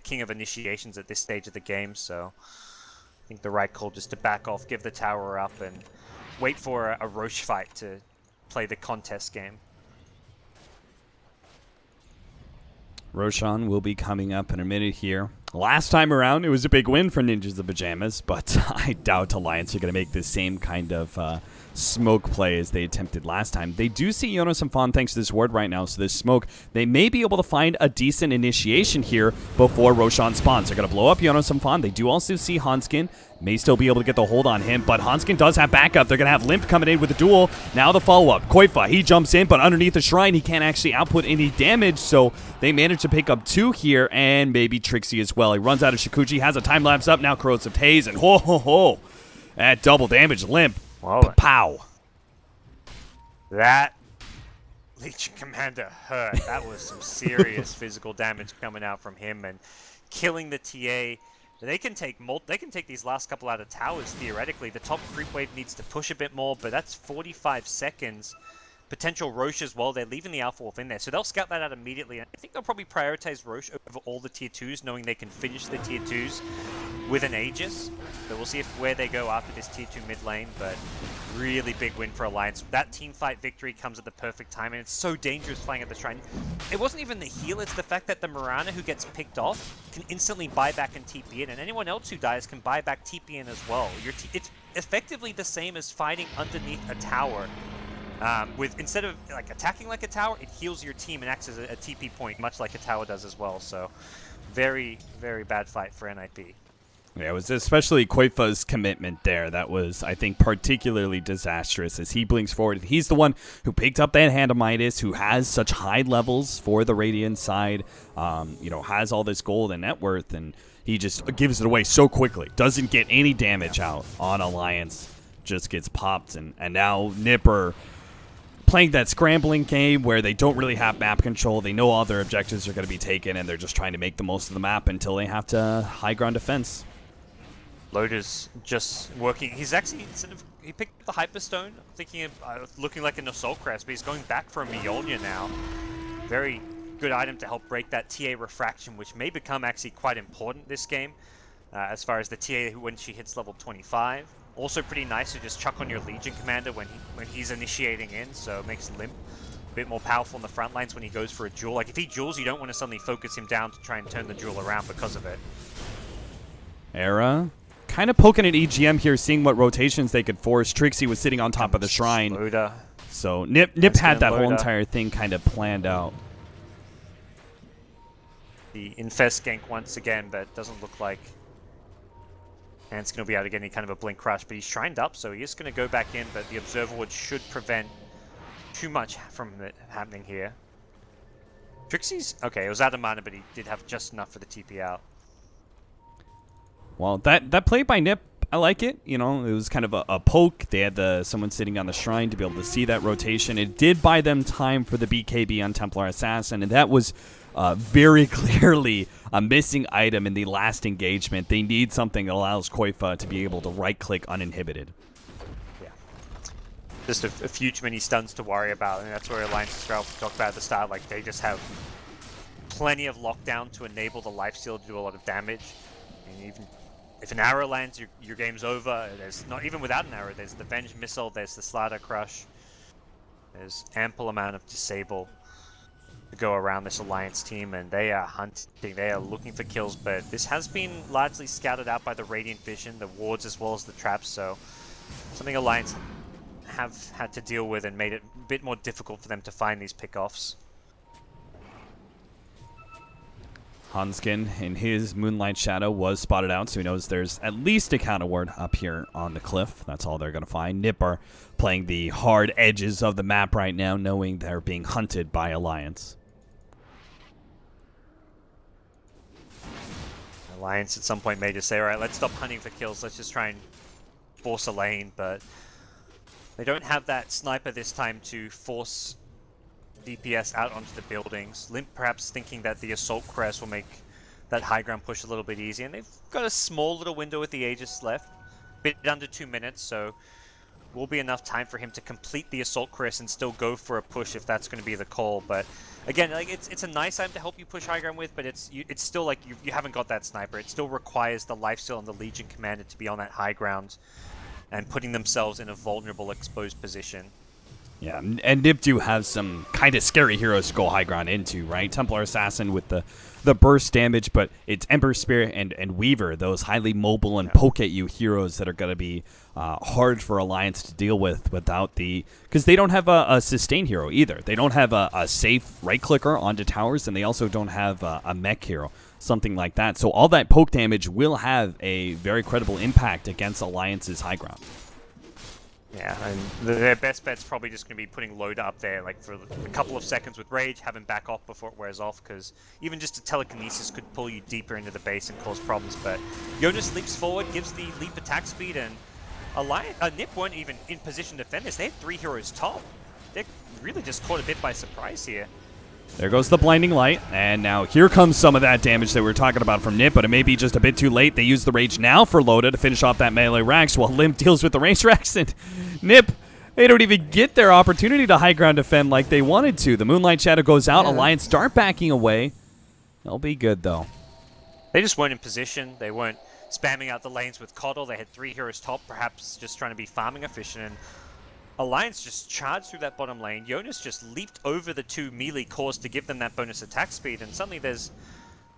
king of initiations at this stage of the game, so I think the right call just to back off, give the tower up, and wait for a Roche fight to play the contest game. Roshan will be coming up in a minute here. Last time around, it was a big win for Ninjas of Pajamas, but I doubt Alliance are going to make the same kind of smoke play as they attempted last time. They do see Jonas and Fawn thanks to this ward right now, so this smoke, they may be able to find a decent initiation here before Roshan spawns. They're going to blow up Jonas and Fawn. They do also see Hanskin. May still be able to get the hold on him, but Hanskin does have backup. They're going to have Limp coming in with the duel. Now the follow-up. Qualifier, he jumps in, but underneath the shrine, he can't actually output any damage, so they manage to pick up 2 here, and maybe Trixie as well. He runs out of Shikuchi, has a time lapse up, now Corrosive Haze, and ho-ho-ho! That double damage, Limp. Well, Pow! That Legion Commander hurt. That was some serious physical damage coming out from him, and killing the TA. They can take these last couple out of towers, theoretically. The top creep wave needs to push a bit more, but that's 45 seconds. Potential Roche as well. They're leaving the Alpha Wolf in there, so they'll scout that out immediately. I think they'll probably prioritize Roche over all the tier 2s, knowing they can finish the tier 2s with an Aegis. So we'll see where they go after this tier 2 mid lane, but really big win for Alliance. That team fight victory comes at the perfect time, and it's so dangerous playing at the Shrine. It wasn't even the heal, it's the fact that the Mirana who gets picked off can instantly buy back and TP in, and anyone else who dies can buy back TP in as well. It's effectively the same as fighting underneath a tower. With instead of like attacking like a tower, it heals your team and acts as a TP point, much like a tower does as well. So, very, very bad fight for NiP. Yeah, it was especially Qualifiers' commitment there that was, I think, particularly disastrous as he blinks forward. He's the one who picked up that hand of Midas, who has such high levels for the Radiant side, has all this gold and net worth, and he just gives it away so quickly. Doesn't get any damage out on Alliance, just gets popped, and now NiP are playing that scrambling game where they don't really have map control. They know all their objectives are going to be taken, and they're just trying to make the most of the map until they have to high ground defense. Loader's just working. He's actually, he picked up the Hyperstone, thinking of looking like an Assault Crest, but he's going back for a Mjolnir now. Very good item to help break that TA refraction, which may become actually quite important this game, as far as the TA when she hits level 25. Also pretty nice to just chuck on your Legion Commander when he's initiating in, so it makes Limp a bit more powerful in the front lines when he goes for a duel. Like if he duels, you don't want to suddenly focus him down to try and turn the duel around because of it. Era kind of poking at EGM here, seeing what rotations they could force. Trixie was sitting on top of the shrine. Loader. So NiP had that whole entire thing kind of planned out. The Infest gank once again, but doesn't look like Ant's going to be able to get any kind of a blink crush, but he's shrined up, so he is going to go back in, but the Observer Ward should prevent too much from it happening here. Trixie's, okay, it was out of mana, but he did have just enough for the TP out. Well, that play by NiP, I like it. You know, it was kind of a poke. They had someone sitting on the shrine to be able to see that rotation. It did buy them time for the BKB on Templar Assassin, and that was very clearly a missing item in the last engagement. They need something that allows Koifa to be able to right-click uninhibited. Yeah. Just a few too many stuns to worry about, and that's where Alliance talked about at the start. Like, they just have plenty of lockdown to enable the lifesteal to do a lot of damage. And even if an arrow lands, your game's over. There's not even without an arrow. There's the Venge Missile. There's the Slaughter Crush. There's ample amount of disable to go around this Alliance team, and they are hunting. They are looking for kills, but this has been largely scouted out by the Radiant Vision, the wards as well as the traps. So something Alliance have had to deal with and made it a bit more difficult for them to find these pickoffs. Hanskin in his Moonlight Shadow was spotted out, so he knows there's at least a counter ward up here on the cliff. That's all they're going to find. NiP are playing the hard edges of the map right now, knowing they're being hunted by Alliance. Alliance at some point may just say, alright, let's stop hunting for kills, let's just try and force a lane, but they don't have that sniper this time to force DPS out onto the buildings. Limp perhaps thinking that the Assault Crest will make that high ground push a little bit easier, and they've got a small little window with the Aegis left, bit under 2 minutes, so will be enough time for him to complete the Assault Crest and still go for a push if that's going to be the call. But again, like it's a nice item to help you push high ground with, but it's still like you haven't got that sniper. It still requires the lifesteal and the Legion Commander to be on that high ground and putting themselves in a vulnerable, exposed position. Yeah, and NiP do have some kind of scary heroes to go high ground into, right? Templar Assassin with the burst damage, but it's Ember Spirit and Weaver, those highly mobile and poke-at-you heroes that are going to be hard for Alliance to deal with without the... Because they don't have a sustain hero either. They don't have a safe right-clicker onto towers, and they also don't have a mech hero, something like that. So all that poke damage will have a very credible impact against Alliance's high ground. Yeah, and their best bet's probably just going to be putting Loader up there like for a couple of seconds with Rage, have him back off before it wears off, because even just a telekinesis could pull you deeper into the base and cause problems. But Jonas leaps forward, gives the leap attack speed, and NiP weren't even in position to defend this. They had 3 heroes top. They're really just caught a bit by surprise here. There goes the Blinding Light, and now here comes some of that damage that we were talking about from NiP, but it may be just a bit too late. They use the Rage now for Loda to finish off that melee Rax, while Limp deals with the Rage Rax, and NiP, they don't even get their opportunity to high ground defend like they wanted to. The Moonlight Shadow goes out, Alliance start backing away. They'll be good, though. They just weren't in position. They weren't spamming out the lanes with Coddle. They had 3 heroes top, perhaps just trying to be farming efficient, and Alliance just charged through that bottom lane. Jonas just leaped over the 2 melee cores to give them that bonus attack speed, and suddenly there's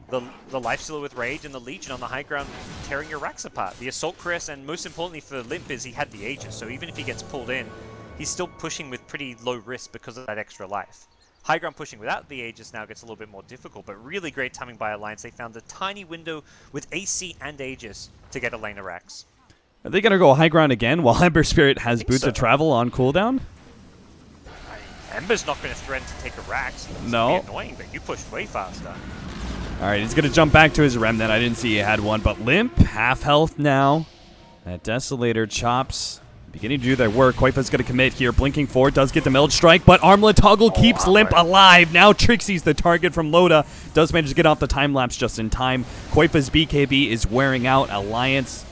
the Lifestealer with Rage and the Legion on the high ground tearing your racks apart. The Assault Caress, and most importantly for Limp, is he had the Aegis, so even if he gets pulled in, he's still pushing with pretty low risk because of that extra life. High ground pushing without the Aegis now gets a little bit more difficult, but really great timing by Alliance. They found a tiny window with AC and Aegis to get a lane of racks. Are they going to go high ground again while Ember Spirit has Boots of Travel on cooldown? Ember's not going to threaten to take a Rax. It's no. Annoying, but you pushed way faster. All right, he's going to jump back to his Remnant. I didn't see he had one, but Limp, half health now. That Desolator chops beginning to do their work. Qualifier going to commit here. Blinking forward does get the Meld Strike, but Armlet Toggle keeps Limp alive. Now Trixie's the target from Loda. Does manage to get off the time lapse just in time. Qualifia's BKB is wearing out. Alliance,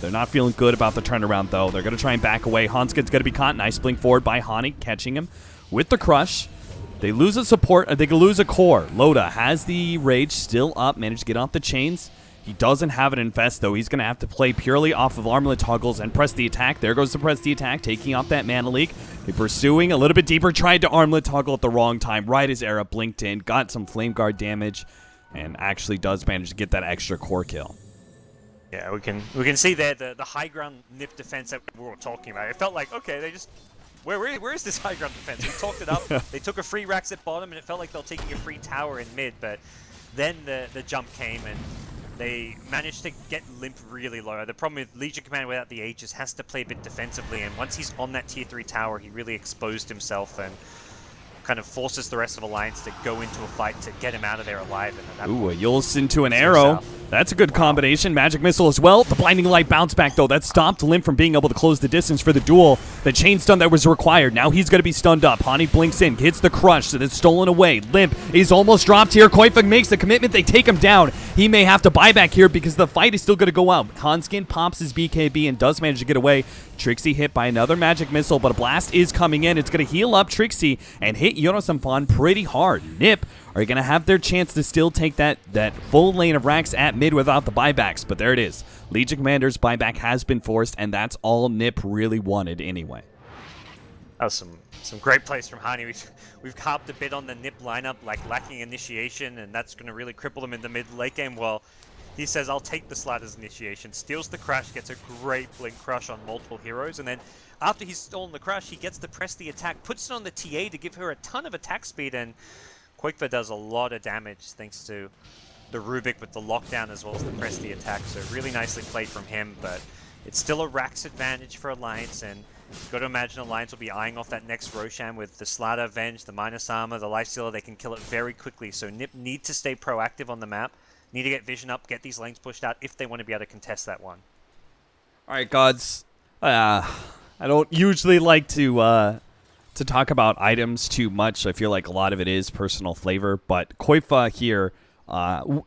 they're not feeling good about the turnaround, though. They're going to try and back away. Hanska's going to be caught. Nice blink forward by Hani, catching him with the Crush. They lose a support. They can lose a core. Loda has the Rage still up. Managed to get off the chains. He doesn't have an Infest, though. He's going to have to play purely off of Armlet Toggles and press the attack. There goes the press the attack, taking off that Mana Leak. They're pursuing a little bit deeper. Tried to Armlet Toggle at the wrong time. Right as Era blinked in. Got some Flame Guard damage. And actually does manage to get that extra core kill. Yeah, we can see there the high ground NiP defense that we were talking about. It felt like, okay, they just... Where is this high ground defense? We talked it up. They took a free Rax at bottom, and it felt like they were taking a free tower in mid, but then the jump came, and they managed to get Limp really low. The problem with Legion Commander without the Aegis has to play a bit defensively, and once he's on that tier 3 tower, he really exposed himself and kind of forces the rest of Alliance to go into a fight to get him out of there alive. And ooh, a Yules into an arrow. That's a good combination. Magic Missile as well. The Blinding Light bounce back, though. That stopped Limp from being able to close the distance for the duel. The chain stun that was required. Now he's going to be stunned up. Hani blinks in, hits the Crush, so it's stolen away. Limp is almost dropped here. Qualifier makes the commitment. They take him down. He may have to buy back here because the fight is still going to go out. Hanskin pops his BKB and does manage to get away. Trixie hit by another Magic Missile, but a blast is coming in. It's going to heal up Trixie and hit Jonas and Fawn pretty hard. NiP are going to have their chance to still take that full lane of Rax at mid without the buybacks, but there it is. Legion Commander's buyback has been forced, and that's all NiP really wanted anyway. That was some great plays from Hani. We've carped a bit on the NiP lineup, like lacking initiation, and that's going to really cripple them in the mid-late game. Well, he says, I'll take the Slatter's initiation, steals the Crush, gets a great Blink Crush on multiple heroes, and then after he's stolen the Crush, he gets to press the attack, puts it on the TA to give her a ton of attack speed, and Qualifier does a lot of damage thanks to the Rubik with the lockdown as well as the press the attack, so really nicely played from him, but it's still a Rax advantage for Alliance, and you've got to imagine Alliance will be eyeing off that next Roshan with the Slatter, Venge, the minus armor, the Lifestealer. They can kill it very quickly, so NiP need to stay proactive on the map, need to get vision up, get these lanes pushed out if they want to be able to contest that one. All right, gods. I don't usually like to talk about items too much. I feel like a lot of it is personal flavor, but Qualifier here,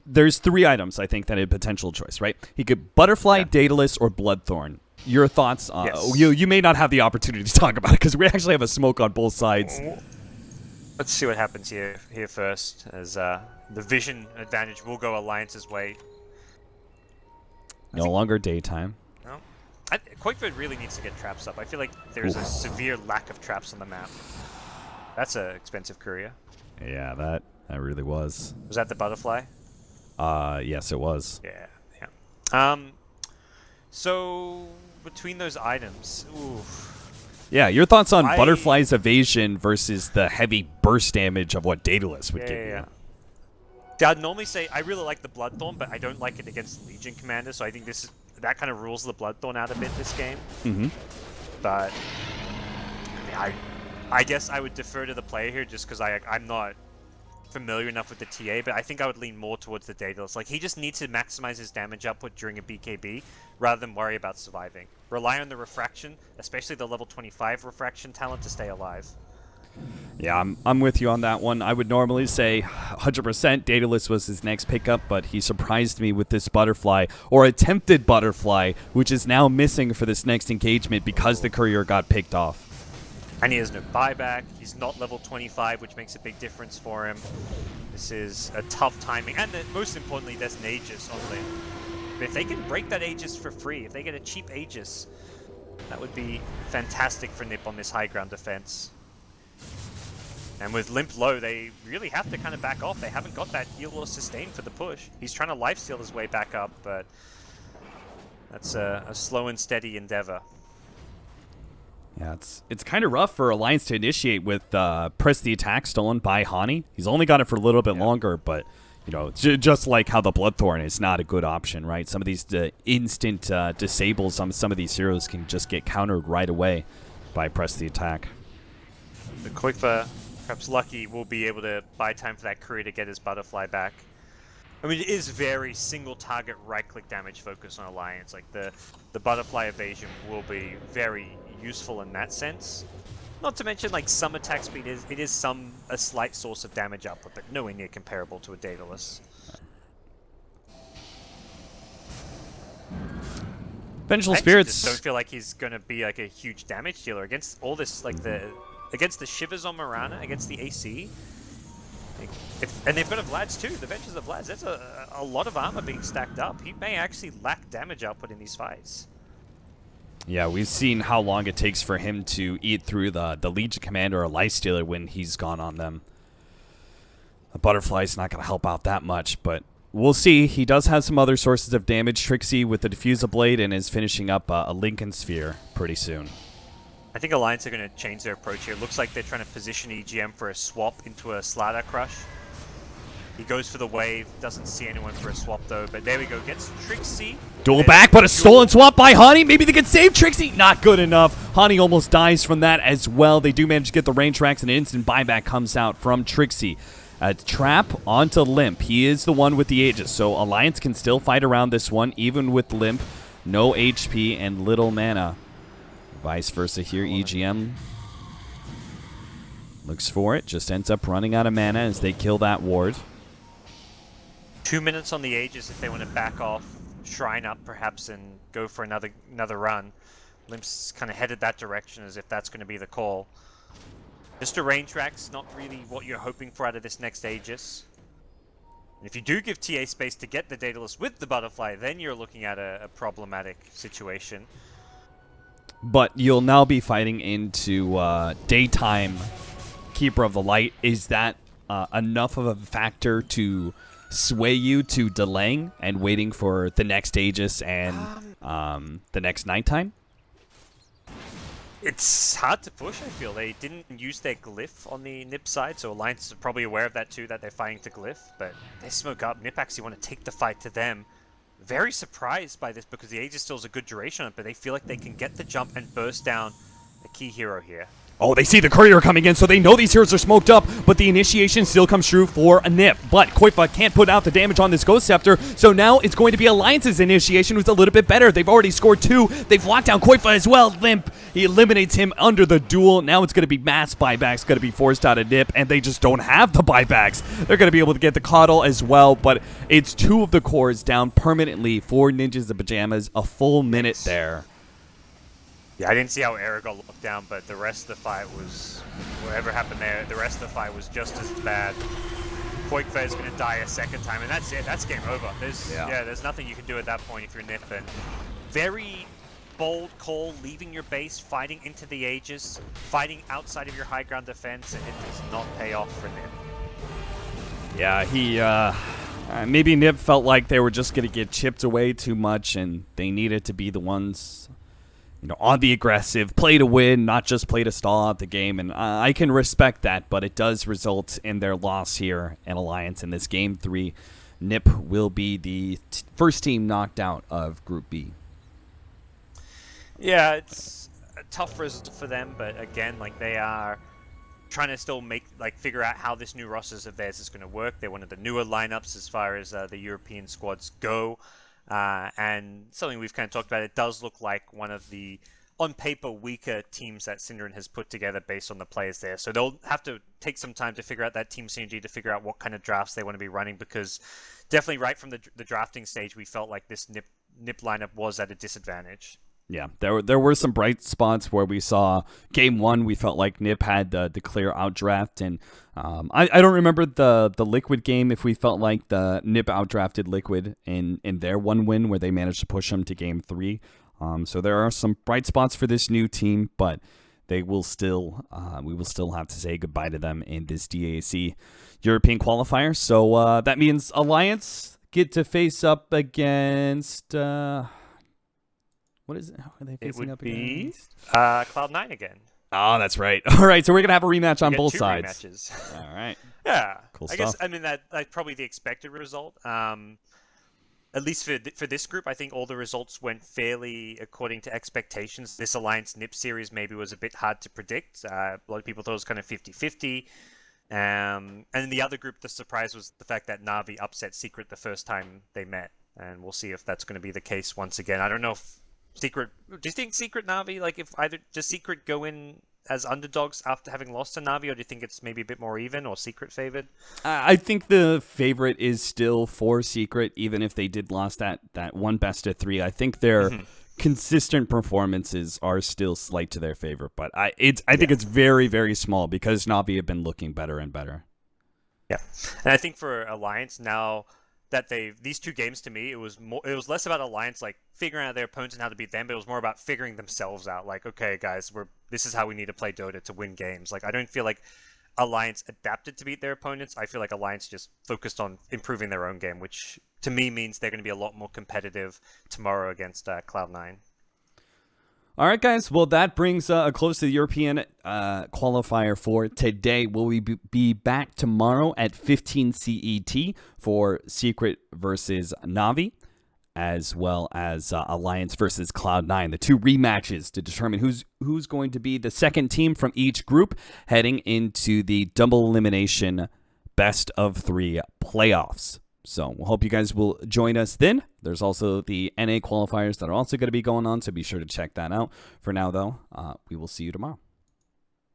there's 3 items I think that are potential choice, right? He could Butterfly, Daedalus, or Bloodthorn. Your thoughts? Yes. You may not have the opportunity to talk about it because we actually have a smoke on both sides. Let's see what happens here first, as the vision advantage will go Alliance's way. No longer daytime. No. Qualifier really needs to get traps up. I feel like there's a severe lack of traps on the map. That's an expensive courier. Yeah, that really was. Was that the Butterfly? Yes, it was. Yeah. So between those items, ooh. Yeah, your thoughts on Butterfly's evasion versus the heavy burst damage of what Daedalus would give you? Yeah, I'd normally say I really like the Bloodthorn, but I don't like it against Legion Commander, so I think that kind of rules the Bloodthorn out a bit this game. Mm-hmm. But I mean, I guess I would defer to the player here just because I'm not familiar enough with the TA, but I think I would lean more towards the Daedalus. Like, he just needs to maximize his damage output during a BKB rather than worry about surviving. Rely on the refraction, especially the level 25 refraction talent, to stay alive. Yeah, I'm with you on that one. I would normally say 100% Daedalus was his next pickup, but he surprised me with this Butterfly, or attempted Butterfly, which is now missing for this next engagement because the courier got picked off. And he has no buyback. He's not level 25, which makes a big difference for him. This is a tough timing. And most importantly, there's an Aegis on lane. if they can break that Aegis for free, if they get a cheap Aegis, that would be fantastic for NiP on this high ground defense. And with Limp low, they really have to kind of back off. They haven't got that heal or sustain for the push. He's trying to lifesteal his way back up, but that's a slow and steady endeavor. Yeah, it's kind of rough for Alliance to initiate with press the attack stolen by Hani. He's only got it for a little bit longer, but you know, just like how the Bloodthorn is not a good option, right? Some of these instant disables on some of these heroes can just get countered right away by press the attack. The Qualifier, perhaps lucky, will be able to buy time for that courier to get his butterfly back. I mean, it is very single target right-click damage focus on Alliance. Like the butterfly evasion will be very useful in that sense. Not to mention, like, some attack speed is a slight source of damage output, but nowhere near comparable to a Daedalus. Vengeful I Spirits just don't feel like he's gonna be like a huge damage dealer against all this, like against the Shivers on Mirana, against the AC. And they've got a Vlad's too, the Ventures of Vlad's. That's a lot of armor being stacked up. He may actually lack damage output in these fights. Yeah, we've seen how long it takes for him to eat through the Legion Commander or Lifestealer when he's gone on them. A Butterfly's not going to help out that much, but we'll see. He does have some other sources of damage. Trixie with the Diffuser Blade and is finishing up a Lincoln Sphere pretty soon. I think Alliance are going to change their approach here. Looks like they're trying to position EGM for a swap into a Slardar Crush. He goes for the wave, doesn't see anyone for a swap though, but there we go, gets Trixie. Duel back, but a stolen swap by Hani. Maybe they can save Trixie. Not good enough. Hani almost dies from that as well. They do manage to get the range tracks, and an instant buyback comes out from Trixie. A trap onto Limp. He is the one with the Aegis, so Alliance can still fight around this one, even with Limp. No HP and little mana. Vice versa here, EGM looks for it, just ends up running out of mana as they kill that ward. 2 minutes on the Aegis if they want to back off, shrine up perhaps, and go for another run. Limp's kind of headed that direction as if that's going to be the call. Just a range track's not really what you're hoping for out of this next Aegis. And if you do give TA space to get the Daedalus with the Butterfly, then you're looking at a problematic situation. But you'll now be fighting into daytime Keeper of the Light. Is that enough of a factor to sway you to delaying and waiting for the next Aegis and the next nighttime? It's hard to push, I feel. They didn't use their glyph on the NiP side, so Alliance is probably aware of that too, that they're fighting to glyph, but they smoke up. NiP actually want to take the fight to them. Very surprised by this because the Aegis still has a good duration on it, but they feel like they can get the jump and burst down a key hero here. Oh, they see the courier coming in, so they know these heroes are smoked up, but the initiation still comes true for a NiP. But Koifa can't put out the damage on this Ghost Scepter, so now it's going to be Alliance's initiation, who's a little bit better. They've already scored 2. They've locked down Koifa as well. Limp, he eliminates him under the duel. Now it's going to be mass buybacks, going to be forced out of NiP, and they just don't have the buybacks. They're going to be able to get the Coddle as well, but it's 2 of the cores down permanently for Ninjas in Pajamas. A full minute there. Yeah, I didn't see how Era got locked down, but the rest of the fight was... Whatever happened there, the rest of the fight was just as bad. Qualifier is going to die a second time, and that's it. That's game over. There's nothing you can do at that point if you're NiP. And very bold call, leaving your base, fighting into the Aegis, fighting outside of your high ground defense, and it does not pay off for NiP. Yeah, he... maybe NiP felt like they were just going to get chipped away too much, and they needed to be the ones... on the aggressive, play to win, not just play to stall out the game. And I can respect that, but it does result in their loss here in Alliance in this Game 3. NiP will be the first team knocked out of Group B. Yeah, it's a tough result for them, but again, like, they are trying to still figure out how this new rosters of theirs is going to work. They're one of the newer lineups as far as the European squads go. And something we've kind of talked about, it does look like one of the, on paper, weaker teams that Synderen has put together based on the players there. So they'll have to take some time to figure out that team synergy, to figure out what kind of drafts they want to be running, because definitely right from the drafting stage, we felt like this NiP lineup was at a disadvantage. Yeah, there were some bright spots where we saw game one. We felt like NiP had the clear outdraft, and I don't remember the Liquid game if we felt like the NiP outdrafted Liquid in their one win where they managed to push them to game three. So there are some bright spots for this new team, but they will still we will still have to say goodbye to them in this DAC European qualifier. So that means Alliance get to face up against. What is it? How are they facing up against? Cloud9 again. Oh, that's right. All right, so we're going to have a rematch on both two sides. Rematches. All right. Yeah. Cool I stuff. guess, I mean, that's probably the expected result. At least for this group, I think all the results went fairly according to expectations. This Alliance NiP series maybe was a bit hard to predict. A lot of people thought it was kind of 50-50. And in the other group, the surprise was the fact that Na'Vi upset Secret the first time they met. And we'll see if that's going to be the case once again. I don't know if Secret. Do you think Secret Na'Vi, like, if either does Secret go in as underdogs after having lost to Na'Vi, or do you think it's maybe a bit more even, or Secret favored? I think the favorite is still for Secret, even if they did lost that one best of three. I think their consistent performances are still slight to their favor, but I think it's very, very small because Na'Vi have been looking better and better. Yeah, and I think for Alliance now that these two games, to me, it was less about Alliance like figuring out their opponents and how to beat them, but it was more about figuring themselves out. Like, okay, guys, this is how we need to play Dota to win games. Like, I don't feel like Alliance adapted to beat their opponents. I feel like Alliance just focused on improving their own game, which to me means they're going to be a lot more competitive tomorrow against Cloud9. All right, guys. Well, that brings a close to the European qualifier for today. Will we be back tomorrow at 15 CET for Secret versus Na'Vi, as well as Alliance versus Cloud9, the two rematches to determine who's going to be the second team from each group heading into the double elimination best of three playoffs. So we'll hope you guys will join us then. There's also the NA qualifiers that are also going to be going on, so be sure to check that out. For now, though, we will see you tomorrow.